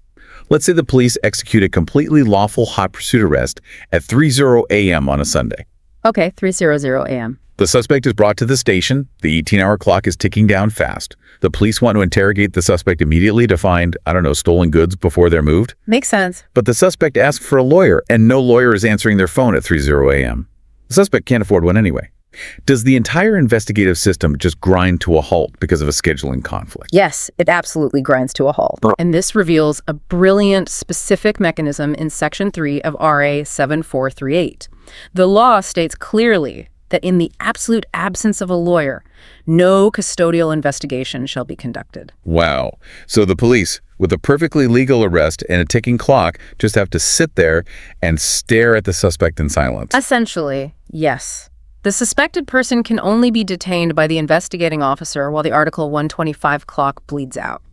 Let's say the police execute a completely lawful hot pursuit arrest at 3:00 a.m. on a Sunday. Okay, 3:00 a.m. The suspect is brought to the station. The 18-hour clock is ticking down fast. The police want to interrogate the suspect immediately to find, stolen goods before they're moved. Makes sense. But the suspect asks for a lawyer, and no lawyer is answering their phone at 3:00 a.m. The suspect can't afford one anyway. Does the entire investigative system just grind to a halt because of a scheduling conflict? Yes, it absolutely grinds to a halt. And this reveals a brilliant, specific mechanism in Section 3 of RA 7438. The law states clearly that in the absolute absence of a lawyer, no custodial investigation shall be conducted. Wow. So the police, with a perfectly legal arrest and a ticking clock, just have to sit there and stare at the suspect in silence. Essentially, yes. The suspected person can only be detained by the investigating officer while the Article 125 clock bleeds out.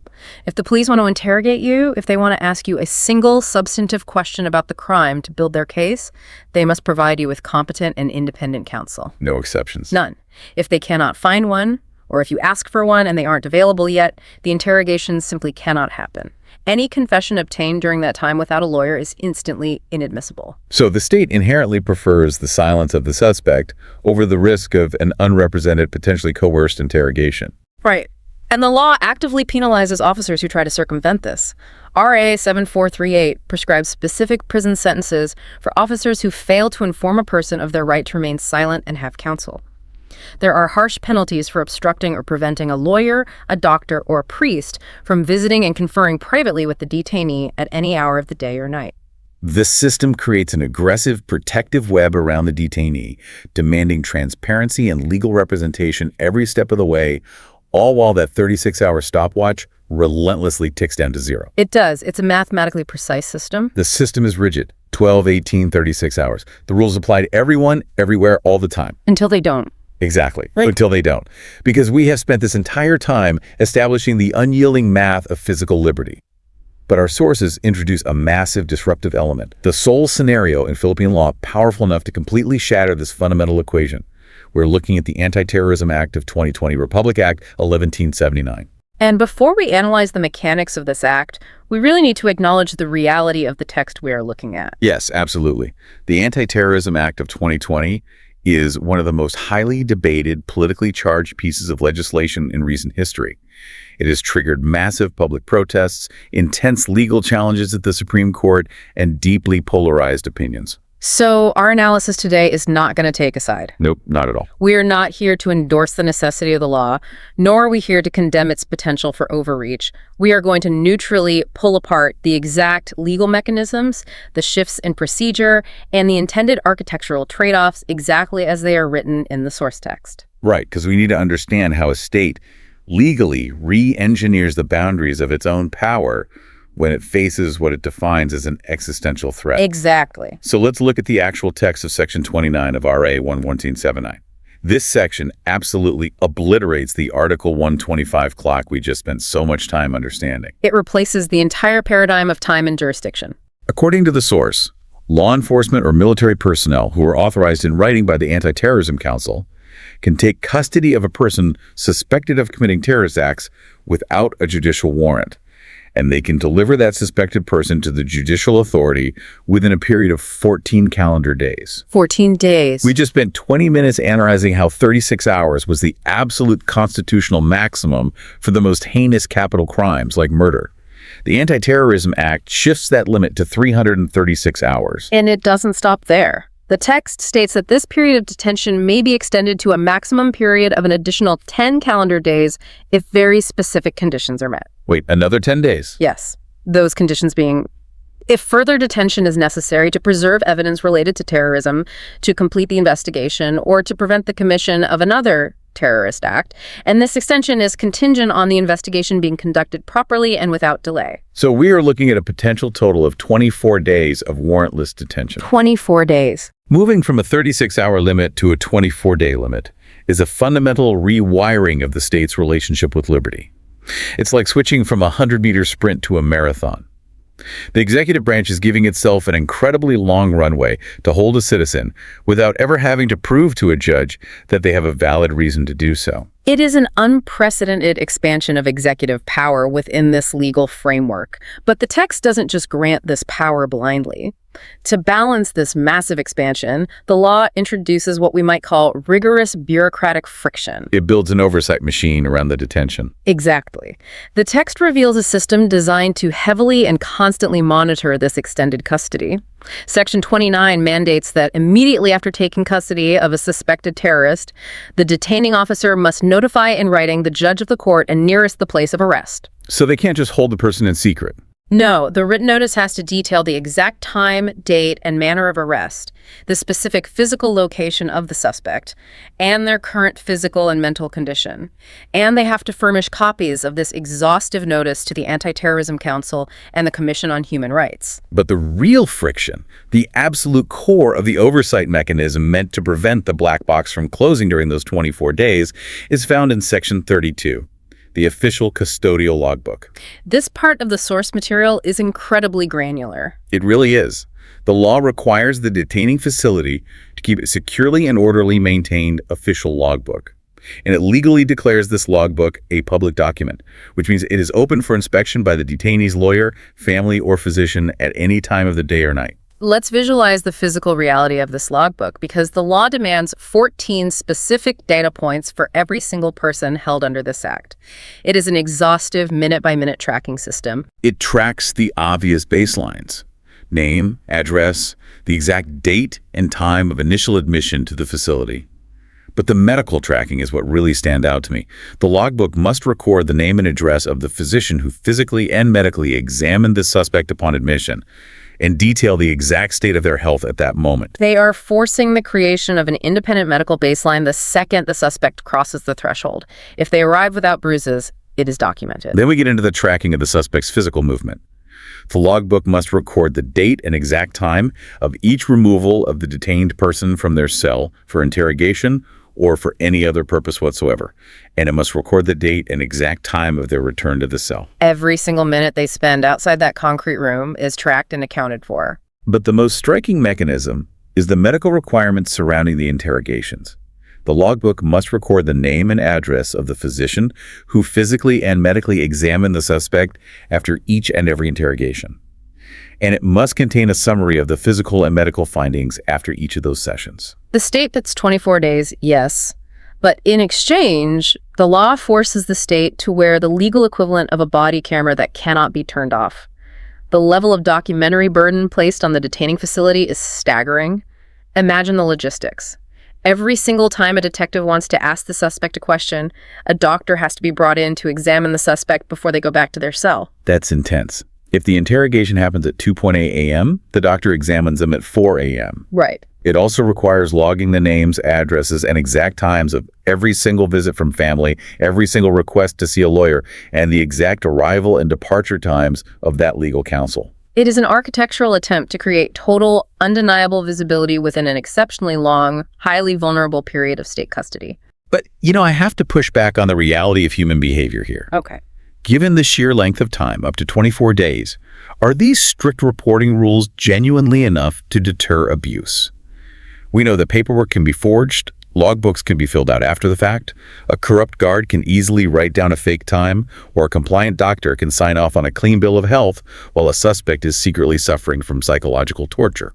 If the police want to interrogate you, if they want to ask you a single substantive question about the crime to build their case, they must provide you with competent and independent counsel. No exceptions. None. If they cannot find one, or if you ask for one and they aren't available yet, the interrogations simply cannot happen. Any confession obtained during that time without a lawyer is instantly inadmissible. So the state inherently prefers the silence of the suspect over the risk of an unrepresented, potentially coerced interrogation. Right. And the law actively penalizes officers who try to circumvent this. RA 7438 prescribes specific prison sentences for officers who fail to inform a person of their right to remain silent and have counsel. There are harsh penalties for obstructing or preventing a lawyer, a doctor, or a priest from visiting and conferring privately with the detainee at any hour of the day or night. This system creates an aggressive, protective web around the detainee, demanding transparency and legal representation every step of the way, all while that 36-hour stopwatch relentlessly ticks down to zero. It does. It's a mathematically precise system. The system is rigid. 12, 18, 36 hours. The rules apply to everyone, everywhere, all the time. Until they don't. Exactly. Right. Until they don't. Because we have spent this entire time establishing the unyielding math of physical liberty. But our sources introduce a massive disruptive element, the sole scenario in Philippine law powerful enough to completely shatter this fundamental equation. We're looking at the Anti-Terrorism Act of 2020, Republic Act 1179. And before we analyze the mechanics of this act, we really need to acknowledge the reality of the text we are looking at. Yes, absolutely. The Anti-Terrorism Act of 2020 is one of the most highly debated, politically charged pieces of legislation in recent history. It has triggered massive public protests, intense legal challenges at the Supreme Court, and deeply polarized opinions. So our analysis today is not going to take a side. Nope, not at all. We are not here to endorse the necessity of the law, nor are we here to condemn its potential for overreach. We are going to neutrally pull apart the exact legal mechanisms, the shifts in procedure, and the intended architectural trade-offs exactly as they are written in the source text. Right, because we need to understand how a state legally re-engineers the boundaries of its own power when it faces what it defines as an existential threat. Exactly. So let's look at the actual text of Section 29 of RA 11479. This section absolutely obliterates the Article 125 clock we just spent so much time understanding. It replaces the entire paradigm of time and jurisdiction. According to the source, law enforcement or military personnel who are authorized in writing by the Anti-Terrorism Council can take custody of a person suspected of committing terrorist acts without a judicial warrant. And they can deliver that suspected person to the judicial authority within a period of 14 calendar days. 14 days. We just spent 20 minutes analyzing how 36 hours was the absolute constitutional maximum for the most heinous capital crimes like murder. The Anti-Terrorism Act shifts that limit to 336 hours. And it doesn't stop there. The text states that this period of detention may be extended to a maximum period of an additional 10 calendar days if very specific conditions are met. Wait, another 10 days? Yes. Those conditions being, if further detention is necessary to preserve evidence related to terrorism, to complete the investigation, or to prevent the commission of another terrorist act, and this extension is contingent on the investigation being conducted properly and without delay. So we are looking at a potential total of 24 days of warrantless detention. 24 days. Moving from a 36-hour limit to a 24-day limit is a fundamental rewiring of the state's relationship with liberty. It's like switching from a 100-meter sprint to a marathon. The executive branch is giving itself an incredibly long runway to hold a citizen without ever having to prove to a judge that they have a valid reason to do so. It is an unprecedented expansion of executive power within this legal framework. But the text doesn't just grant this power blindly. To balance this massive expansion, the law introduces what we might call rigorous bureaucratic friction. It builds an oversight machine around the detention. Exactly. The text reveals a system designed to heavily and constantly monitor this extended custody. Section 29 mandates that immediately after taking custody of a suspected terrorist, the detaining officer must notify in writing the judge of the court and nearest the place of arrest. So they can't just hold the person in secret. No, the written notice has to detail the exact time, date, and manner of arrest, the specific physical location of the suspect, and their current physical and mental condition. And they have to furnish copies of this exhaustive notice to the Anti-Terrorism Council and the Commission on Human Rights. But the real friction, the absolute core of the oversight mechanism meant to prevent the black box from closing during those 24 days, is found in Section 32. the official custodial logbook. This part of the source material is incredibly granular. It really is. The law requires the detaining facility to keep a securely and orderly maintained official logbook. And it legally declares this logbook a public document, which means it is open for inspection by the detainee's lawyer, family, or physician at any time of the day or night. Let's visualize the physical reality of this logbook, because the law demands 14 specific data points for every single person held under this act. It is an exhaustive minute-by-minute tracking system. It tracks the obvious baselines: name, address, the exact date and time of initial admission to the facility. But the medical tracking is what really stands out to me. The logbook must record the name and address of the physician who physically and medically examined the suspect upon admission, and detail the exact state of their health at that moment. They are forcing the creation of an independent medical baseline the second the suspect crosses the threshold. If they arrive without bruises, it is documented. Then we get into the tracking of the suspect's physical movement. The logbook must record the date and exact time of each removal of the detained person from their cell for interrogation or for any other purpose whatsoever. And it must record the date and exact time of their return to the cell. Every single minute they spend outside that concrete room is tracked and accounted for. But the most striking mechanism is the medical requirements surrounding the interrogations. The logbook must record the name and address of the physician who physically and medically examined the suspect after each and every interrogation. And it must contain a summary of the physical and medical findings after each of those sessions. The state gets 24 days, yes, but in exchange, the law forces the state to wear the legal equivalent of a body camera that cannot be turned off. The level of documentary burden placed on the detaining facility is staggering. Imagine the logistics. Every single time a detective wants to ask the suspect a question, a doctor has to be brought in to examine the suspect before they go back to their cell. That's intense. If the interrogation happens at 2:08 a.m., the doctor examines them at 4 a.m. Right. It also requires logging the names, addresses, and exact times of every single visit from family, every single request to see a lawyer, and the exact arrival and departure times of that legal counsel. It is an architectural attempt to create total, undeniable visibility within an exceptionally long, highly vulnerable period of state custody. But, I have to push back on the reality of human behavior here. Okay. Given the sheer length of time, up to 24 days, are these strict reporting rules genuinely enough to deter abuse? We know that paperwork can be forged, logbooks can be filled out after the fact, a corrupt guard can easily write down a fake time, or a compliant doctor can sign off on a clean bill of health while a suspect is secretly suffering from psychological torture.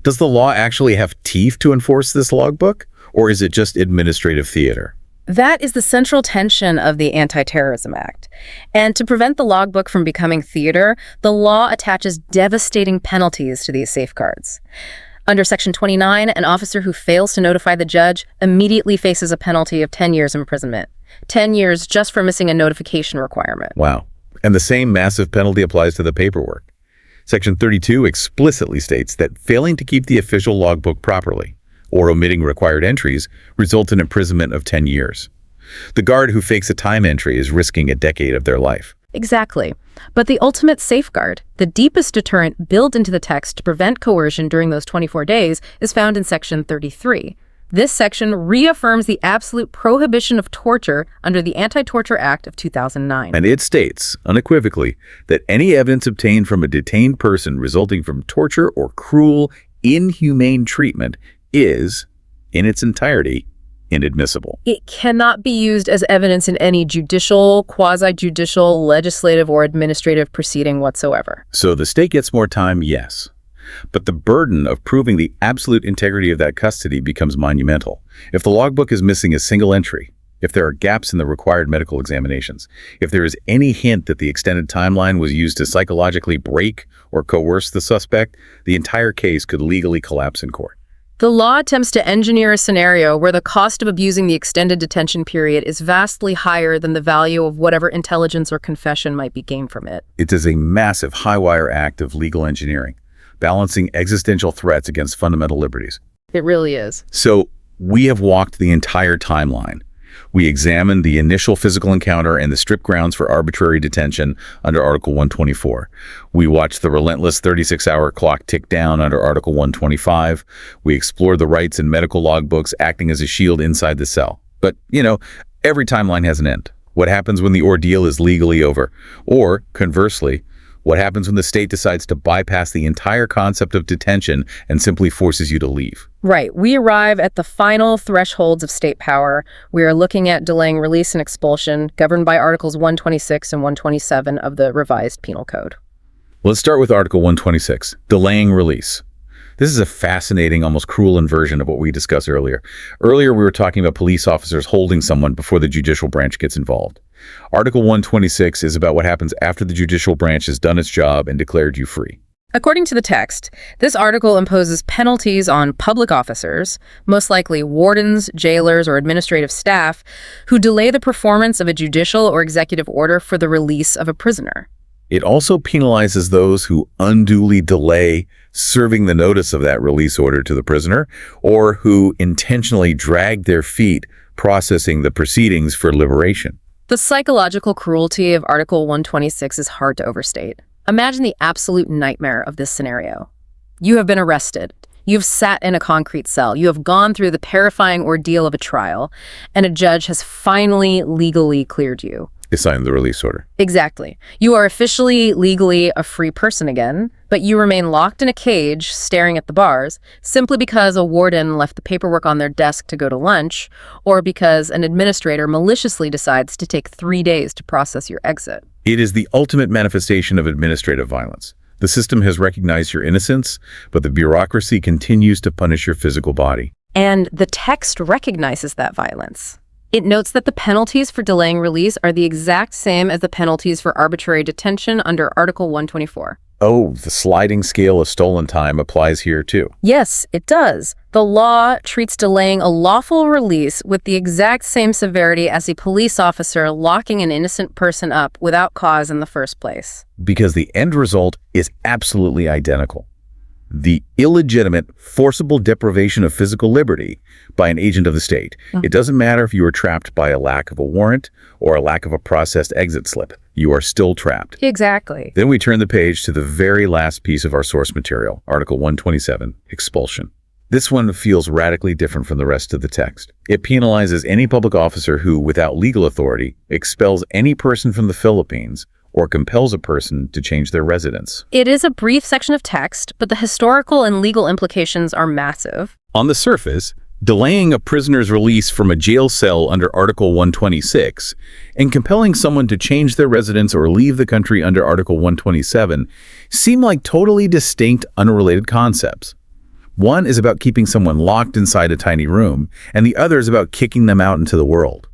Does the law actually have teeth to enforce this logbook, or is it just administrative theater? That is the central tension of the Anti-Terrorism Act. And to prevent the logbook from becoming theater, the law attaches devastating penalties to these safeguards. Under Section 29, an officer who fails to notify the judge immediately faces a penalty of 10 years imprisonment. 10 years just for missing a notification requirement. Wow. And the same massive penalty applies to the paperwork. Section 32 explicitly states that failing to keep the official logbook properly or omitting required entries results in imprisonment of 10 years. The guard who fakes a time entry is risking a decade of their life. Exactly. But the ultimate safeguard, the deepest deterrent built into the text to prevent coercion during those 24 days, is found in Section 33. This section reaffirms the absolute prohibition of torture under the Anti-Torture Act of 2009. And it states, unequivocally, that any evidence obtained from a detained person resulting from torture or cruel, inhumane treatment is, in its entirety, inadmissible. It cannot be used as evidence in any judicial, quasi-judicial, legislative, or administrative proceeding whatsoever. So the state gets more time, yes. But the burden of proving the absolute integrity of that custody becomes monumental. If the logbook is missing a single entry, if there are gaps in the required medical examinations, if there is any hint that the extended timeline was used to psychologically break or coerce the suspect, the entire case could legally collapse in court. The law attempts to engineer a scenario where the cost of abusing the extended detention period is vastly higher than the value of whatever intelligence or confession might be gained from it. It is a massive high-wire act of legal engineering, balancing existential threats against fundamental liberties. It really is. So we have walked the entire timeline. We examined the initial physical encounter and the strict grounds for arbitrary detention under Article 124. We watched the relentless 36-hour clock tick down under Article 125. We explored the rights in medical logbooks acting as a shield inside the cell. But, every timeline has an end. What happens when the ordeal is legally over? Or, conversely, what happens when the state decides to bypass the entire concept of detention and simply forces you to leave? Right. We arrive at the final thresholds of state power. We are looking at delaying release and expulsion, governed by Articles 126 and 127 of the Revised Penal Code. Let's start with Article 126, delaying release. This is a fascinating, almost cruel inversion of what we discussed earlier. Earlier, we were talking about police officers holding someone before the judicial branch gets involved. Article 126 is about what happens after the judicial branch has done its job and declared you free. According to the text, this article imposes penalties on public officers, most likely wardens, jailers, or administrative staff, who delay the performance of a judicial or executive order for the release of a prisoner. It also penalizes those who unduly delay serving the notice of that release order to the prisoner, or who intentionally drag their feet processing the proceedings for liberation. The psychological cruelty of Article 126 is hard to overstate. Imagine the absolute nightmare of this scenario. You have been arrested. You've sat in a concrete cell. You have gone through the terrifying ordeal of a trial, and a judge has finally legally cleared you. Signed the release order. Exactly. You are officially, legally a free person again, but you remain locked in a cage staring at the bars simply because a warden left the paperwork on their desk to go to lunch, or because an administrator maliciously decides to take 3 days to process your exit. It is the ultimate manifestation of administrative violence. The system has recognized your innocence, but the bureaucracy continues to punish your physical body. And the text recognizes that violence. It notes that the penalties for delaying release are the exact same as the penalties for arbitrary detention under Article 124. Oh, the sliding scale of stolen time applies here too. Yes, it does. The law treats delaying a lawful release with the exact same severity as a police officer locking an innocent person up without cause in the first place. Because the end result is absolutely identical. The illegitimate, forcible deprivation of physical liberty by an agent of the state. It doesn't matter if you are trapped by a lack of a warrant or a lack of a processed exit slip. You are still trapped. Exactly. Then we turn the page to the very last piece of our source material, Article 127, expulsion. This one feels radically different from the rest of the text. It penalizes any public officer who, without legal authority, expels any person from the Philippines or compels a person to change their residence. It is a brief section of text, but the historical and legal implications are massive. On the surface, delaying a prisoner's release from a jail cell under Article 126 and compelling someone to change their residence or leave the country under Article 127 seem like totally distinct, unrelated concepts. One is about keeping someone locked inside a tiny room, and the other is about kicking them out into the world.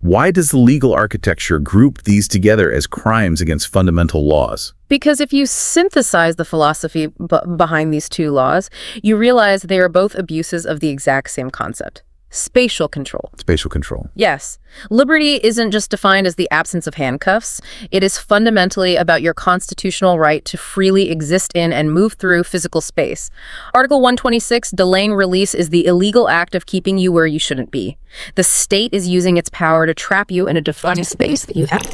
Why does the legal architecture group these together as crimes against fundamental laws? Because if you synthesize the philosophy behind these two laws, you realize they are both abuses of the exact same concept. Spatial control. Spatial control. Yes. Liberty isn't just defined as the absence of handcuffs. It is fundamentally about your constitutional right to freely exist in and move through physical space. Article 126, delaying release, is the illegal act of keeping you where you shouldn't be. The state is using its power to trap you in a defined space that you have.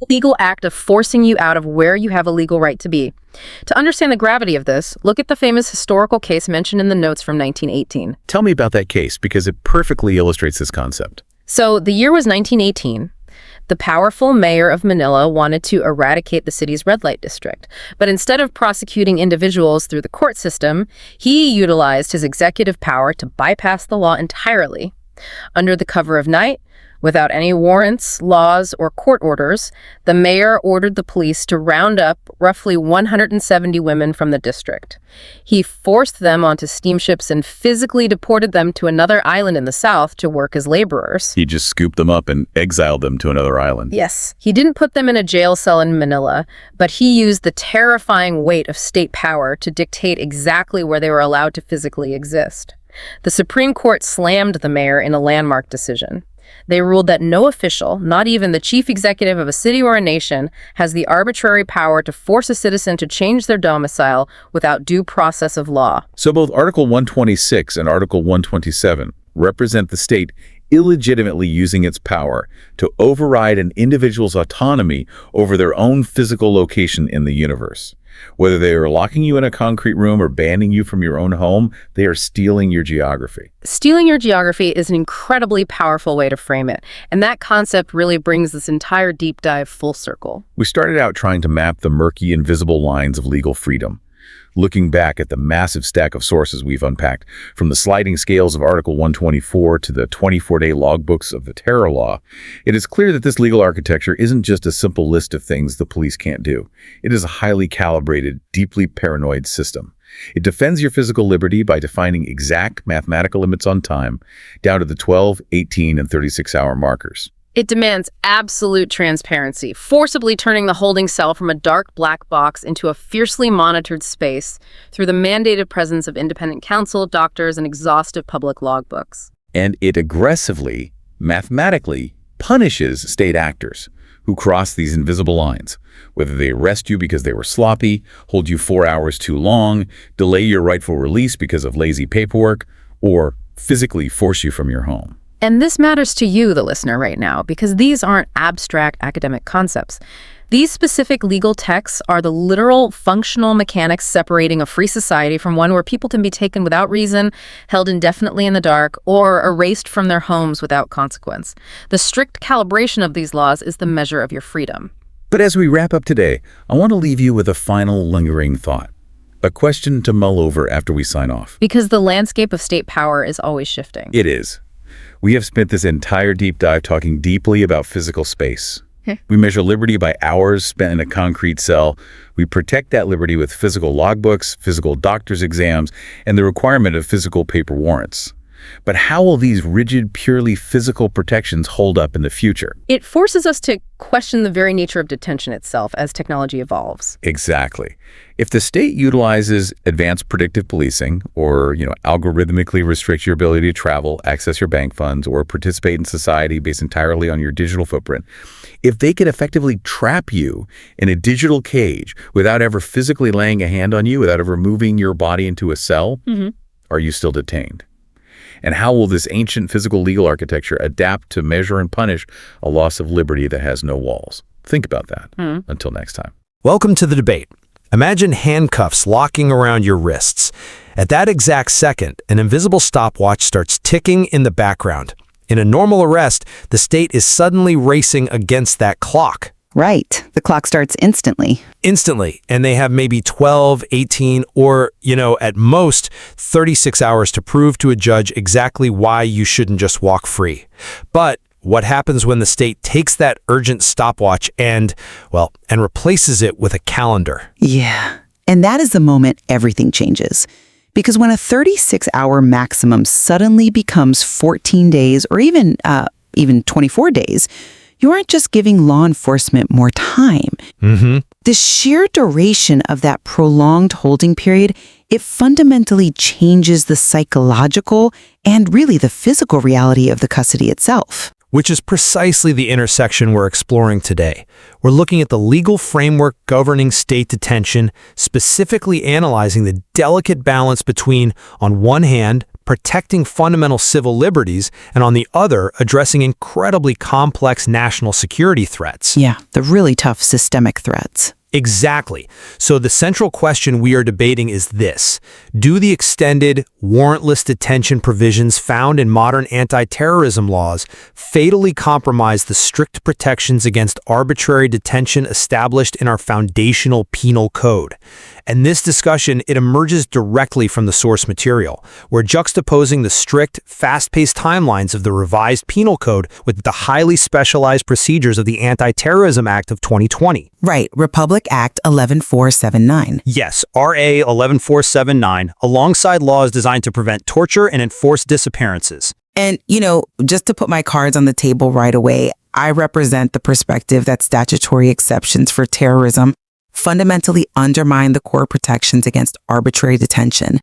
Legal act of forcing you out of where you have a legal right to be. To understand the gravity of this, look at the famous historical case mentioned in the notes from 1918. Tell me about that case, because it perfectly illustrates this concept. So the year was 1918. The powerful mayor of Manila wanted to eradicate the city's red light district. But instead of prosecuting individuals through the court system, he utilized his executive power to bypass the law entirely. Under the cover of night, without any warrants, laws, or court orders, the mayor ordered the police to round up roughly 170 women from the district. He forced them onto steamships and physically deported them to another island in the south to work as laborers. He just scooped them up and exiled them to another island. Yes. He didn't put them in a jail cell in Manila, but he used the terrifying weight of state power to dictate exactly where they were allowed to physically exist. The Supreme Court slammed the mayor in a landmark decision. They ruled that no official, not even the chief executive of a city or a nation, has the arbitrary power to force a citizen to change their domicile without due process of law. So both Article 126 and Article 127 represent the state illegitimately using its power to override an individual's autonomy over their own physical location in the universe. Whether they are locking you in a concrete room or banning you from your own home, they are stealing your geography. Stealing your geography is an incredibly powerful way to frame it, and that concept really brings this entire deep dive full circle. We started out trying to map the murky, invisible lines of legal freedom, looking back at the massive stack of sources we've unpacked, from the sliding scales of Article 124 to the 24-day logbooks of the terror law. It is clear that this legal architecture isn't just a simple list of things the police can't do. It is a highly calibrated, deeply paranoid system. It defends your physical liberty by defining exact mathematical limits on time, down to the 12, 18, and 36-hour markers. It demands absolute transparency, forcibly turning the holding cell from a dark black box into a fiercely monitored space through the mandated presence of independent counsel, doctors, and exhaustive public logbooks. And it aggressively, mathematically, punishes state actors who cross these invisible lines, whether they arrest you because they were sloppy, hold you 4 hours too long, delay your rightful release because of lazy paperwork, or physically force you from your home. And this matters to you, the listener, right now, because these aren't abstract academic concepts. These specific legal texts are the literal functional mechanics separating a free society from one where people can be taken without reason, held indefinitely in the dark, or erased from their homes without consequence. The strict calibration of these laws is the measure of your freedom. But as we wrap up today, I want to leave you with a final lingering thought. A question to mull over after we sign off. Because the landscape of state power is always shifting. It is. We have spent this entire deep dive talking deeply about physical space. We measure liberty by hours spent in a concrete cell. We protect that liberty with physical logbooks, physical doctor's exams, and the requirement of physical paper warrants. But how will these rigid, purely physical protections hold up in the future? It forces us to question the very nature of detention itself as technology evolves. Exactly. If the state utilizes advanced predictive policing or, algorithmically restricts your ability to travel, access your bank funds, or participate in society based entirely on your digital footprint, if they can effectively trap you in a digital cage without ever physically laying a hand on you, without ever moving your body into a cell, are you still detained? And how will this ancient physical legal architecture adapt to measure and punish a loss of liberty that has no walls? Think about that. Until next time. Welcome to the debate. Imagine handcuffs locking around your wrists. At that exact second, an invisible stopwatch starts ticking in the background. In a normal arrest, the state is suddenly racing against that clock. Right. The clock starts instantly. Instantly. And they have maybe 12, 18, or, at most 36 hours to prove to a judge exactly why you shouldn't just walk free. But what happens when the state takes that urgent stopwatch and replaces it with a calendar? Yeah. And that is the moment everything changes. Because when a 36-hour maximum suddenly becomes 14 days or even 24 days, you aren't just giving law enforcement more time. The sheer duration of that prolonged holding period, it fundamentally changes the psychological and really the physical reality of the custody itself. Which is precisely the intersection we're exploring today. We're looking at the legal framework governing state detention, specifically analyzing the delicate balance between, on one hand, protecting fundamental civil liberties, and on the other, addressing incredibly complex national security threats. Yeah, the really tough systemic threats. Exactly. So the central question we are debating is this. Do the extended, warrantless detention provisions found in modern anti-terrorism laws fatally compromise the strict protections against arbitrary detention established in our foundational penal code? And this discussion, it emerges directly from the source material. We're juxtaposing the strict, fast-paced timelines of the Revised Penal Code with the highly specialized procedures of the Anti-Terrorism Act of 2020. Right, Republic Act 11479. Yes, RA 11479, alongside laws designed to prevent torture and enforce disappearances. And, just to put my cards on the table right away, I represent the perspective that statutory exceptions for terrorism fundamentally undermine the core protections against arbitrary detention.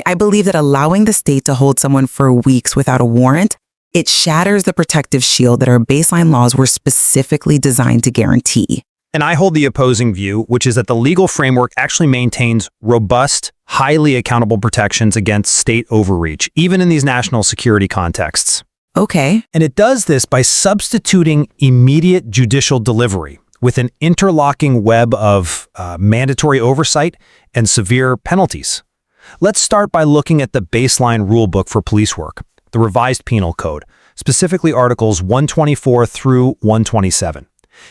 I believe that allowing the state to hold someone for weeks without a warrant, it shatters the protective shield that our baseline laws were specifically designed to guarantee. And I hold the opposing view, which is that the legal framework actually maintains robust, highly accountable protections against state overreach, even in these national security contexts. Okay. And it does this by substituting immediate judicial delivery, with an interlocking web of mandatory oversight and severe penalties. Let's start by looking at the baseline rulebook for police work, the Revised Penal Code, specifically Articles 124 through 127.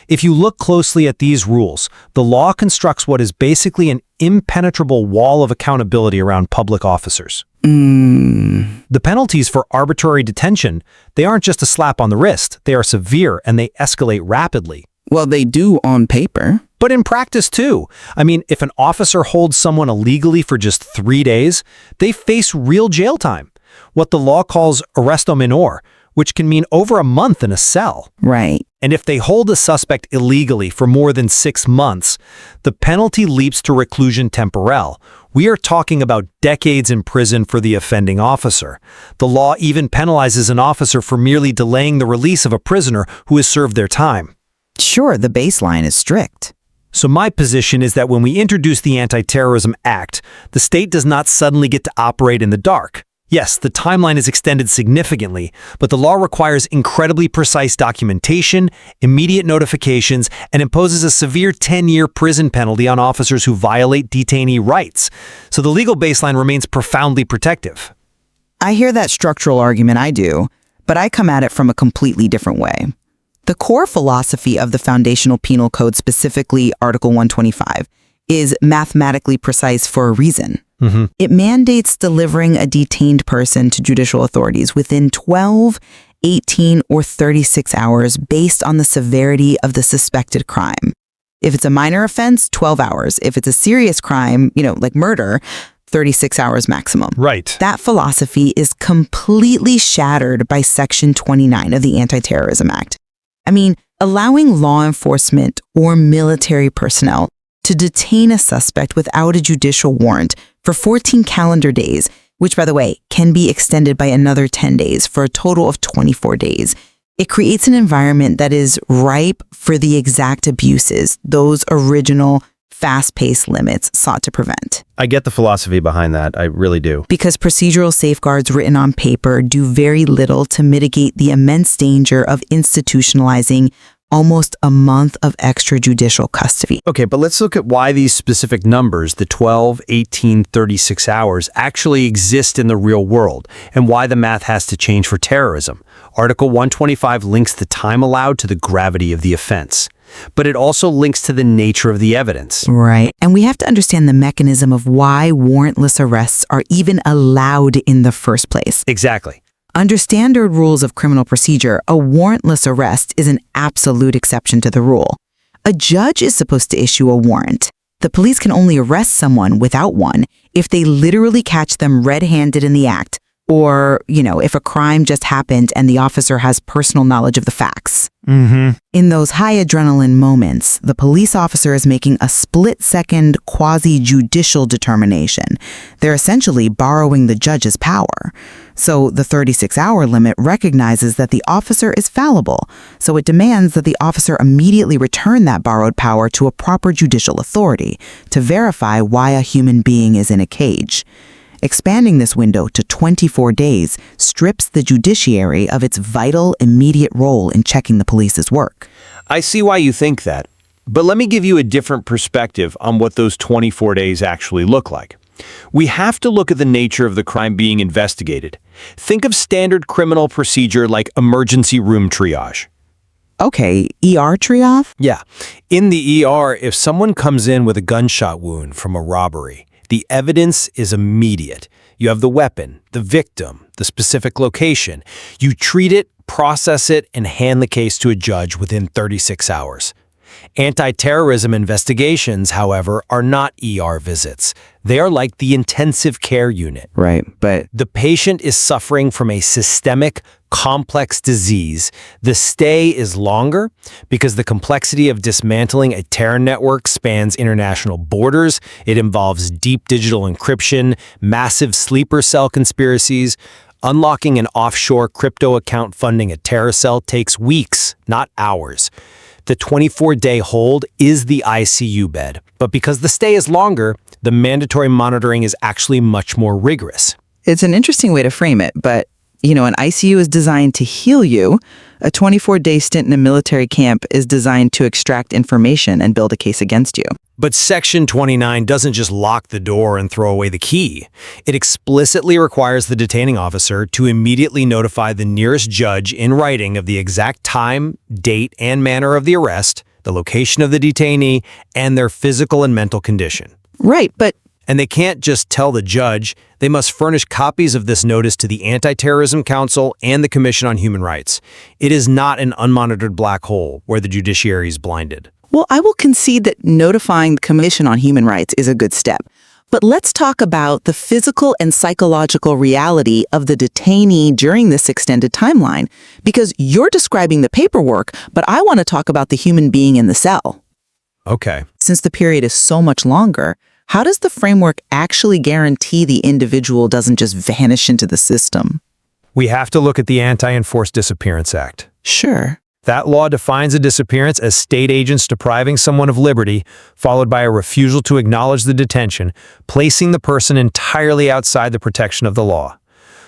If you look closely at these rules, the law constructs what is basically an impenetrable wall of accountability around public officers. The penalties for arbitrary detention, they aren't just a slap on the wrist, they are severe and they escalate rapidly. Well, they do on paper. But in practice too. I mean, if an officer holds someone illegally for just 3 days, they face real jail time, what the law calls arresto minor, which can mean over a month in a cell. Right. And if they hold a suspect illegally for more than 6 months, the penalty leaps to reclusion temporelle. We are talking about decades in prison for the offending officer. The law even penalizes an officer for merely delaying the release of a prisoner who has served their time. Sure, the baseline is strict. So my position is that when we introduce the Anti-Terrorism Act, the state does not suddenly get to operate in the dark. Yes, the timeline is extended significantly, but the law requires incredibly precise documentation, immediate notifications, and imposes a severe 10-year prison penalty on officers who violate detainee rights. So the legal baseline remains profoundly protective. I hear that structural argument, I do, but I come at it from a completely different way. The core philosophy of the Foundational Penal Code, specifically Article 125, is mathematically precise for a reason. It mandates delivering a detained person to judicial authorities within 12, 18, or 36 hours based on the severity of the suspected crime. If it's a minor offense, 12 hours. If it's a serious crime, like murder, 36 hours maximum. Right. That philosophy is completely shattered by Section 29 of the Anti-Terrorism Act. I mean, allowing law enforcement or military personnel to detain a suspect without a judicial warrant for 14 calendar days, which, by the way, can be extended by another 10 days for a total of 24 days. It creates an environment that is ripe for the exact abuses those original fast-paced limits sought to prevent. I get the philosophy behind that. I really do. Because procedural safeguards written on paper do very little to mitigate the immense danger of institutionalizing almost a month of extrajudicial custody. Okay, but let's look at why these specific numbers, the 12, 18, 36 hours, actually exist in the real world, and why the math has to change for terrorism. Article 125 links the time allowed to the gravity of the offense, but it also links to the nature of the evidence. Right. And we have to understand the mechanism of why warrantless arrests are even allowed in the first place. Exactly. Under standard rules of criminal procedure, a warrantless arrest is an absolute exception to the rule. A judge is supposed to issue a warrant. The police can only arrest someone without one if they literally catch them red-handed in the act, or, if a crime just happened and the officer has personal knowledge of the facts. In those high adrenaline moments, the police officer is making a split-second quasi-judicial determination. They're essentially borrowing the judge's power. So the 36-hour limit recognizes that the officer is fallible, so it demands that the officer immediately return that borrowed power to a proper judicial authority to verify why a human being is in a cage. Expanding this window to 24 days strips the judiciary of its vital, immediate role in checking the police's work. I see why you think that, but let me give you a different perspective on what those 24 days actually look like. We have to look at the nature of the crime being investigated. Think of standard criminal procedure like emergency room triage. Okay, ER triage? Yeah. In the ER, if someone comes in with a gunshot wound from a robbery, the evidence is immediate. You have the weapon, the victim, the specific location. You treat it, process it, and hand the case to a judge within 36 hours. Anti-terrorism investigations, however, are not ER visits. They are like the intensive care unit. Right, but The patient is suffering from a systemic, complex disease. The stay is longer because the complexity of dismantling a terror network spans international borders. It involves deep digital encryption, massive sleeper cell conspiracies. Unlocking an offshore crypto account funding a terror cell takes weeks, not hours. The 24-day hold is the ICU bed, but because the stay is longer, the mandatory monitoring is actually much more rigorous. it's an interesting way to frame it, but An ICU is designed to heal you. A 24-day stint in a military camp is designed to extract information and build a case against you. But Section 29 doesn't just lock the door and throw away the key. It explicitly requires the detaining officer to immediately notify the nearest judge in writing of the exact time, date, and manner of the arrest, the location of the detainee, and their physical and mental condition. Right, but... And they can't just tell the judge. They must furnish copies of this notice to the Anti-Terrorism Council and the Commission on Human Rights. It is not an unmonitored black hole where the judiciary is blinded. Well, I will concede that notifying the Commission on Human Rights is a good step. But let's talk about the physical and psychological reality of the detainee during this extended timeline. Because you're describing the paperwork, but I want to talk about the human being in the cell. Okay. Since the period is so much longer, how does the framework actually guarantee the individual doesn't just vanish into the system? We have to look at the Anti-Enforced Disappearance Act. Sure. That law defines a disappearance as state agents depriving someone of liberty, followed by a refusal to acknowledge the detention, placing the person entirely outside the protection of the law.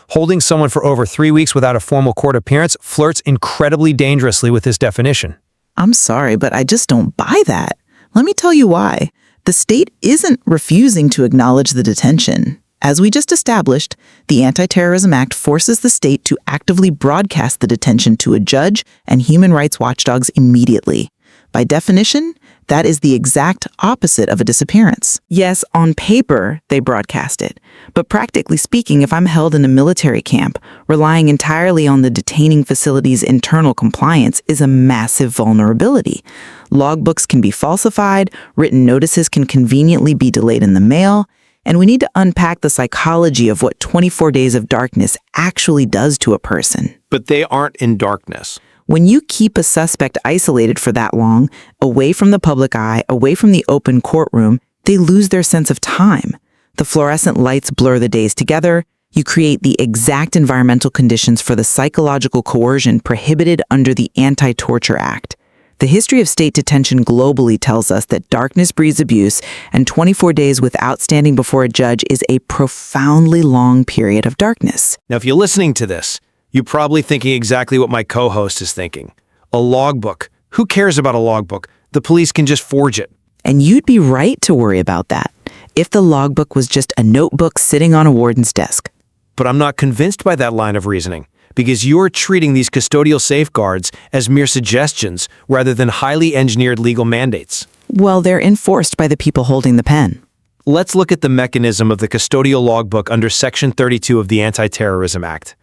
Holding someone for over 3 weeks without a formal court appearance flirts incredibly dangerously with this definition. I'm sorry, but I just don't buy that. Let me tell you why. The state isn't refusing to acknowledge the detention. As we just established, the Anti-Terrorism Act forces the state to actively broadcast the detention to a judge and human rights watchdogs immediately. By definition, that is the exact opposite of a disappearance. Yes, on paper, they broadcast it. But practically speaking, if I'm held in a military camp, relying entirely on the detaining facility's internal compliance is a massive vulnerability. Logbooks can be falsified, written notices can conveniently be delayed in the mail, and we need to unpack the psychology of what 24 days of darkness actually does to a person. But they aren't in darkness. When you keep a suspect isolated for that long, away from the public eye, away from the open courtroom, they lose their sense of time. The fluorescent lights blur the days together. You create the exact environmental conditions for the psychological coercion prohibited under the Anti-Torture Act. The history of state detention globally tells us that darkness breeds abuse, and 24 days without standing before a judge is a profoundly long period of darkness. Now, if you're listening to this, you're probably thinking exactly what my co-host is thinking. A logbook. Who cares about a logbook? The police can just forge it. And you'd be right to worry about that, if the logbook was just a notebook sitting on a warden's desk. But I'm not convinced by that line of reasoning, because you're treating these custodial safeguards as mere suggestions rather than highly engineered legal mandates. Well, they're enforced by the people holding the pen. Let's look at the mechanism of the custodial logbook under Section 32 of the Anti-Terrorism Act.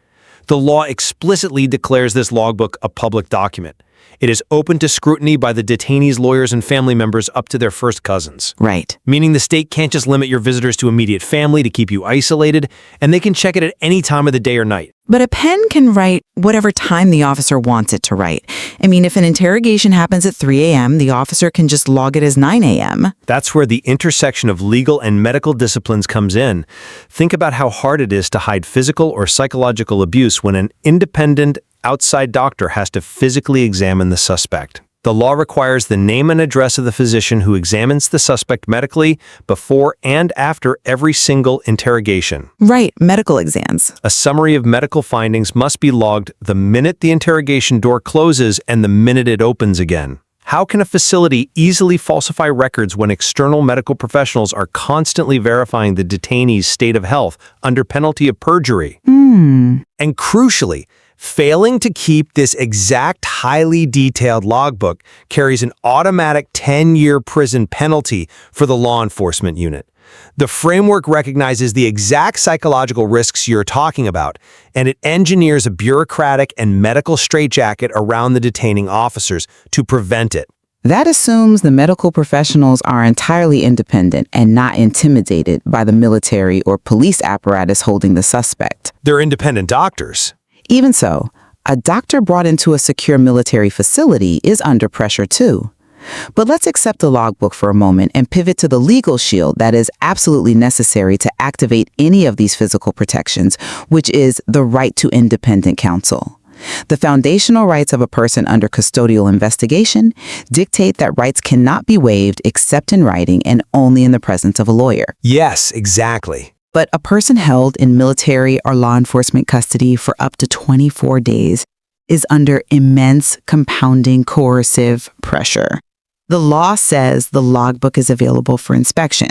The law explicitly declares this logbook a public document. It is open to scrutiny by the detainees' lawyers and family members up to their first cousins. Right. Meaning the state can't just limit your visitors to immediate family to keep you isolated, and they can check it at any time of the day or night. But a pen can write whatever time the officer wants it to write. I mean, if an interrogation happens at 3 a.m., the officer can just log it as 9 a.m. That's where the intersection of legal and medical disciplines comes in. Think about how hard it is to hide physical or psychological abuse when an independent, outside doctor has to physically examine the suspect. The law requires the name and address of the physician who examines the suspect medically before and after every single interrogation. Right, medical exams. A summary of medical findings must be logged the minute the interrogation door closes and the minute it opens again. How can a facility easily falsify records when external medical professionals are constantly verifying the detainee's state of health under penalty of perjury? And crucially, failing to keep this exact highly detailed logbook carries an automatic 10-year prison penalty for the law enforcement unit. The framework recognizes the exact psychological risks you're talking about, and it engineers a bureaucratic and medical straitjacket around the detaining officers to prevent it. That assumes the medical professionals are entirely independent and not intimidated by the military or police apparatus holding the suspect. They're independent doctors. Even so, a doctor brought into a secure military facility is under pressure too. But let's accept the logbook for a moment and pivot to the legal shield that is absolutely necessary to activate any of these physical protections, which is the right to independent counsel. The foundational rights of a person under custodial investigation dictate that rights cannot be waived except in writing and only in the presence of a lawyer. Yes, exactly. But a person held in military or law enforcement custody for up to 24 days is under immense compounding coercive pressure. The law says the logbook is available for inspection,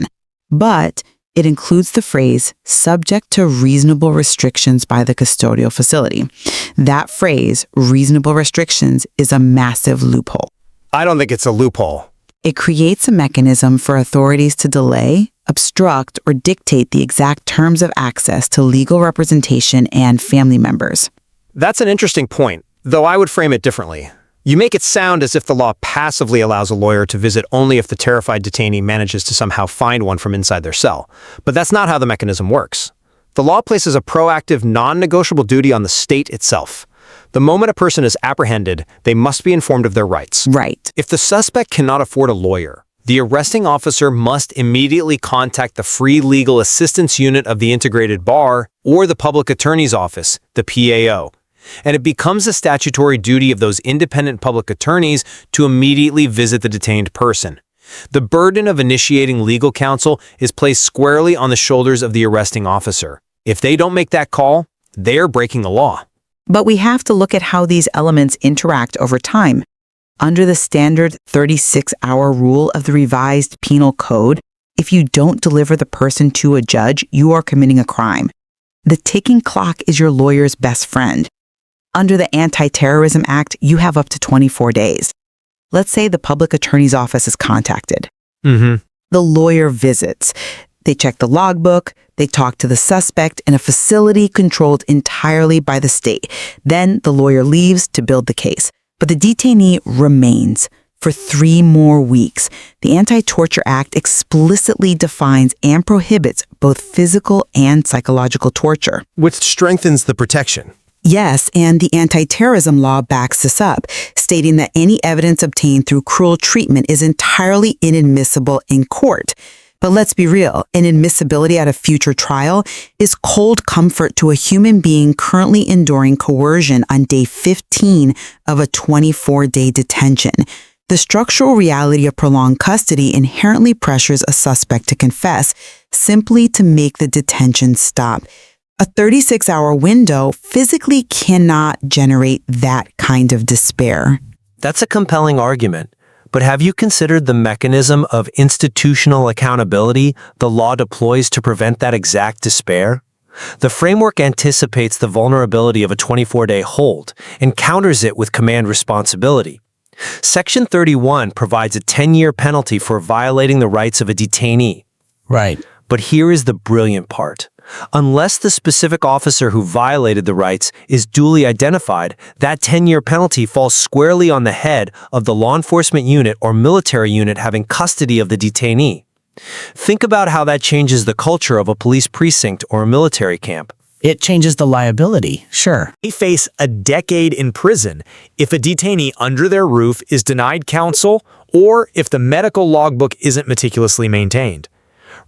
but it includes the phrase subject to reasonable restrictions by the custodial facility. That phrase, reasonable restrictions, is a massive loophole. I don't think it's a loophole. It creates a mechanism for authorities to delay, obstruct, or dictate the exact terms of access to legal representation and family members. That's an interesting point, though I would frame it differently. You make it sound as if the law passively allows a lawyer to visit only if the terrified detainee manages to somehow find one from inside their cell. But that's not how the mechanism works. The law places a proactive, non-negotiable duty on the state itself. The moment a person is apprehended, they must be informed of their rights. Right. If the suspect cannot afford a lawyer, the arresting officer must immediately contact the Free Legal Assistance Unit of the Integrated Bar or the Public Attorney's Office, the PAO. And it becomes a statutory duty of those independent public attorneys to immediately visit the detained person. The burden of initiating legal counsel is placed squarely on the shoulders of the arresting officer. If they don't make that call, they are breaking the law. But we have to look at how these elements interact over time. Under the standard 36-hour rule of the Revised Penal Code, if you don't deliver the person to a judge, you are committing a crime. The ticking clock is your lawyer's best friend. Under the Anti-Terrorism Act, you have up to 24 days. Let's say the public attorney's office is contacted. The lawyer visits. They check the logbook, they talk to the suspect in a facility controlled entirely by the state. Then the lawyer leaves to build the case. But the detainee remains for 3 more weeks. The Anti-Torture Act explicitly defines and prohibits both physical and psychological torture. Which strengthens the protection. Yes, and the anti-terrorism law backs this up, stating that any evidence obtained through cruel treatment is entirely inadmissible in court. But let's be real, inadmissibility at a future trial is cold comfort to a human being currently enduring coercion on day 15 of a 24-day detention. The structural reality of prolonged custody inherently pressures a suspect to confess, simply to make the detention stop. A 36-hour window physically cannot generate that kind of despair. That's a compelling argument. But have you considered the mechanism of institutional accountability the law deploys to prevent that exact despair? The framework anticipates the vulnerability of a 24-day hold and counters it with command responsibility. Section 31 provides a 10-year penalty for violating the rights of a detainee. Right. But here is the brilliant part. Unless the specific officer who violated the rights is duly identified, that 10-year penalty falls squarely on the head of the law enforcement unit or military unit having custody of the detainee. Think about how that changes the culture of a police precinct or a military camp. It changes the liability, sure. They face a decade in prison if a detainee under their roof is denied counsel or if the medical logbook isn't meticulously maintained.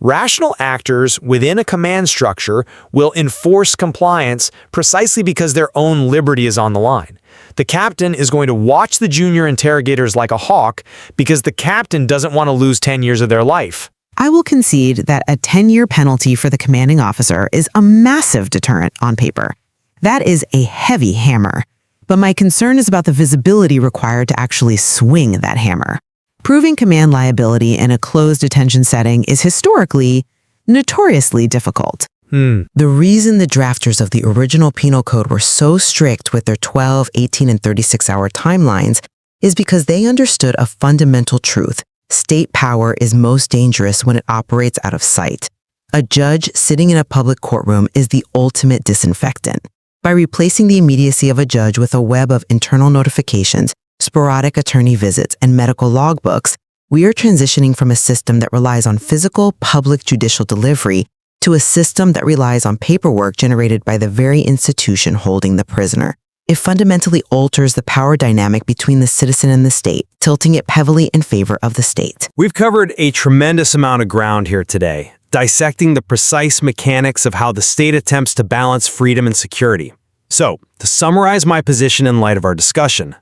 Rational actors within a command structure will enforce compliance precisely because their own liberty is on the line. The captain is going to watch the junior interrogators like a hawk because the captain doesn't want to lose 10 years of their life. I will concede that a 10-year penalty for the commanding officer is a massive deterrent on paper. That is a heavy hammer. But my concern is about the visibility required to actually swing that hammer. Proving command liability in a closed detention setting is historically, notoriously difficult. The reason the drafters of the original penal code were so strict with their 12, 18, and 36-hour timelines is because they understood a fundamental truth. State power is most dangerous when it operates out of sight. A judge sitting in a public courtroom is the ultimate disinfectant. By replacing the immediacy of a judge with a web of internal notifications, sporadic attorney visits, and medical logbooks, we are transitioning from a system that relies on physical public judicial delivery to a system that relies on paperwork generated by the very institution holding the prisoner. It fundamentally alters the power dynamic between the citizen and the state, tilting it heavily in favor of the state. We've covered a tremendous amount of ground here today, dissecting the precise mechanics of how the state attempts to balance freedom and security. So, to summarize my position in light of our discussion,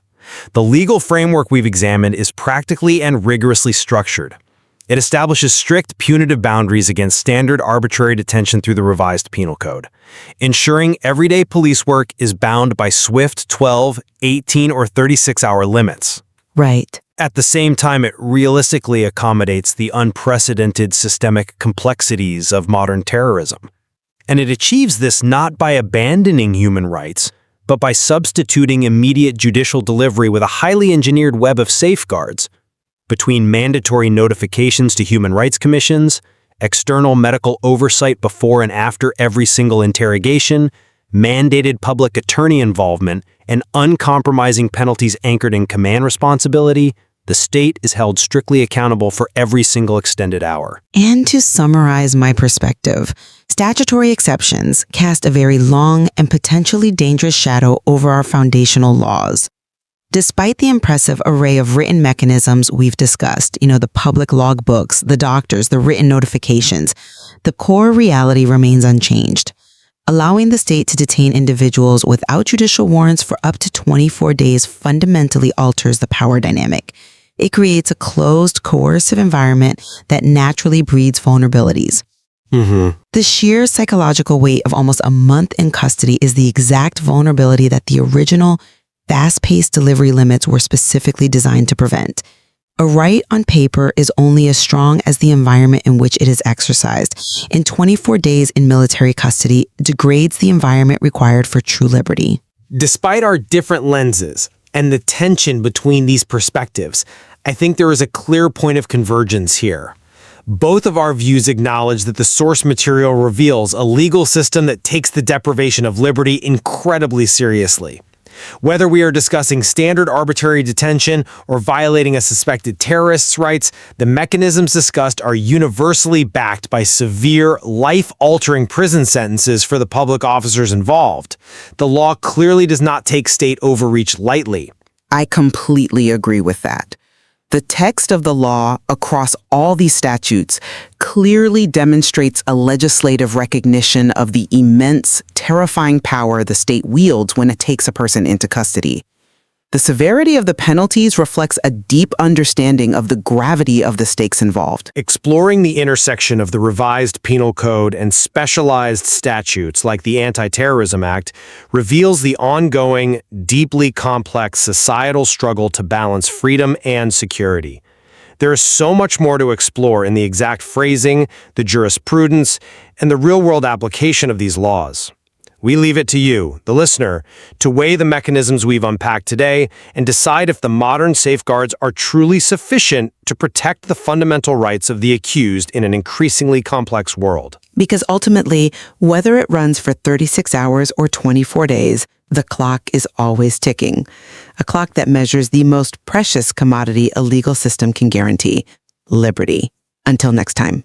the legal framework we've examined is practically and rigorously structured. It establishes strict punitive boundaries against standard arbitrary detention through the Revised Penal Code, ensuring everyday police work is bound by swift 12, 18, or 36-hour limits. Right. At the same time, it realistically accommodates the unprecedented systemic complexities of modern terrorism. And it achieves this not by abandoning human rights, but by substituting immediate judicial delivery with a highly engineered web of safeguards between mandatory notifications to human rights commissions, external medical oversight before and after every single interrogation, mandated public attorney involvement, and uncompromising penalties anchored in command responsibility. The state is held strictly accountable for every single extended hour. And to summarize my perspective, statutory exceptions cast a very long and potentially dangerous shadow over our foundational laws. Despite the impressive array of written mechanisms we've discussed, the public logbooks, the doctors, the written notifications, the core reality remains unchanged. Allowing the state to detain individuals without judicial warrants for up to 24 days fundamentally alters the power dynamic. It creates a closed, coercive environment that naturally breeds vulnerabilities. The sheer psychological weight of almost a month in custody is the exact vulnerability that the original fast-paced delivery limits were specifically designed to prevent. A right on paper is only as strong as the environment in which it is exercised, and 24 days in military custody degrades the environment required for true liberty. Despite our different lenses and the tension between these perspectives, I think there is a clear point of convergence here. Both of our views acknowledge that the source material reveals a legal system that takes the deprivation of liberty incredibly seriously. Whether we are discussing standard arbitrary detention or violating a suspected terrorist's rights, the mechanisms discussed are universally backed by severe, life-altering prison sentences for the public officers involved. The law clearly does not take state overreach lightly. I completely agree with that. The text of the law across all these statutes clearly demonstrates a legislative recognition of the immense, terrifying power the state wields when it takes a person into custody. The severity of the penalties reflects a deep understanding of the gravity of the stakes involved. Exploring the intersection of the Revised Penal Code and specialized statutes like the Anti-Terrorism Act reveals the ongoing, deeply complex societal struggle to balance freedom and security. There is so much more to explore in the exact phrasing, the jurisprudence, and the real-world application of these laws. We leave it to you, the listener, to weigh the mechanisms we've unpacked today and decide if the modern safeguards are truly sufficient to protect the fundamental rights of the accused in an increasingly complex world. Because ultimately, whether it runs for 36 hours or 24 days, the clock is always ticking. A clock that measures the most precious commodity a legal system can guarantee: liberty. Until next time.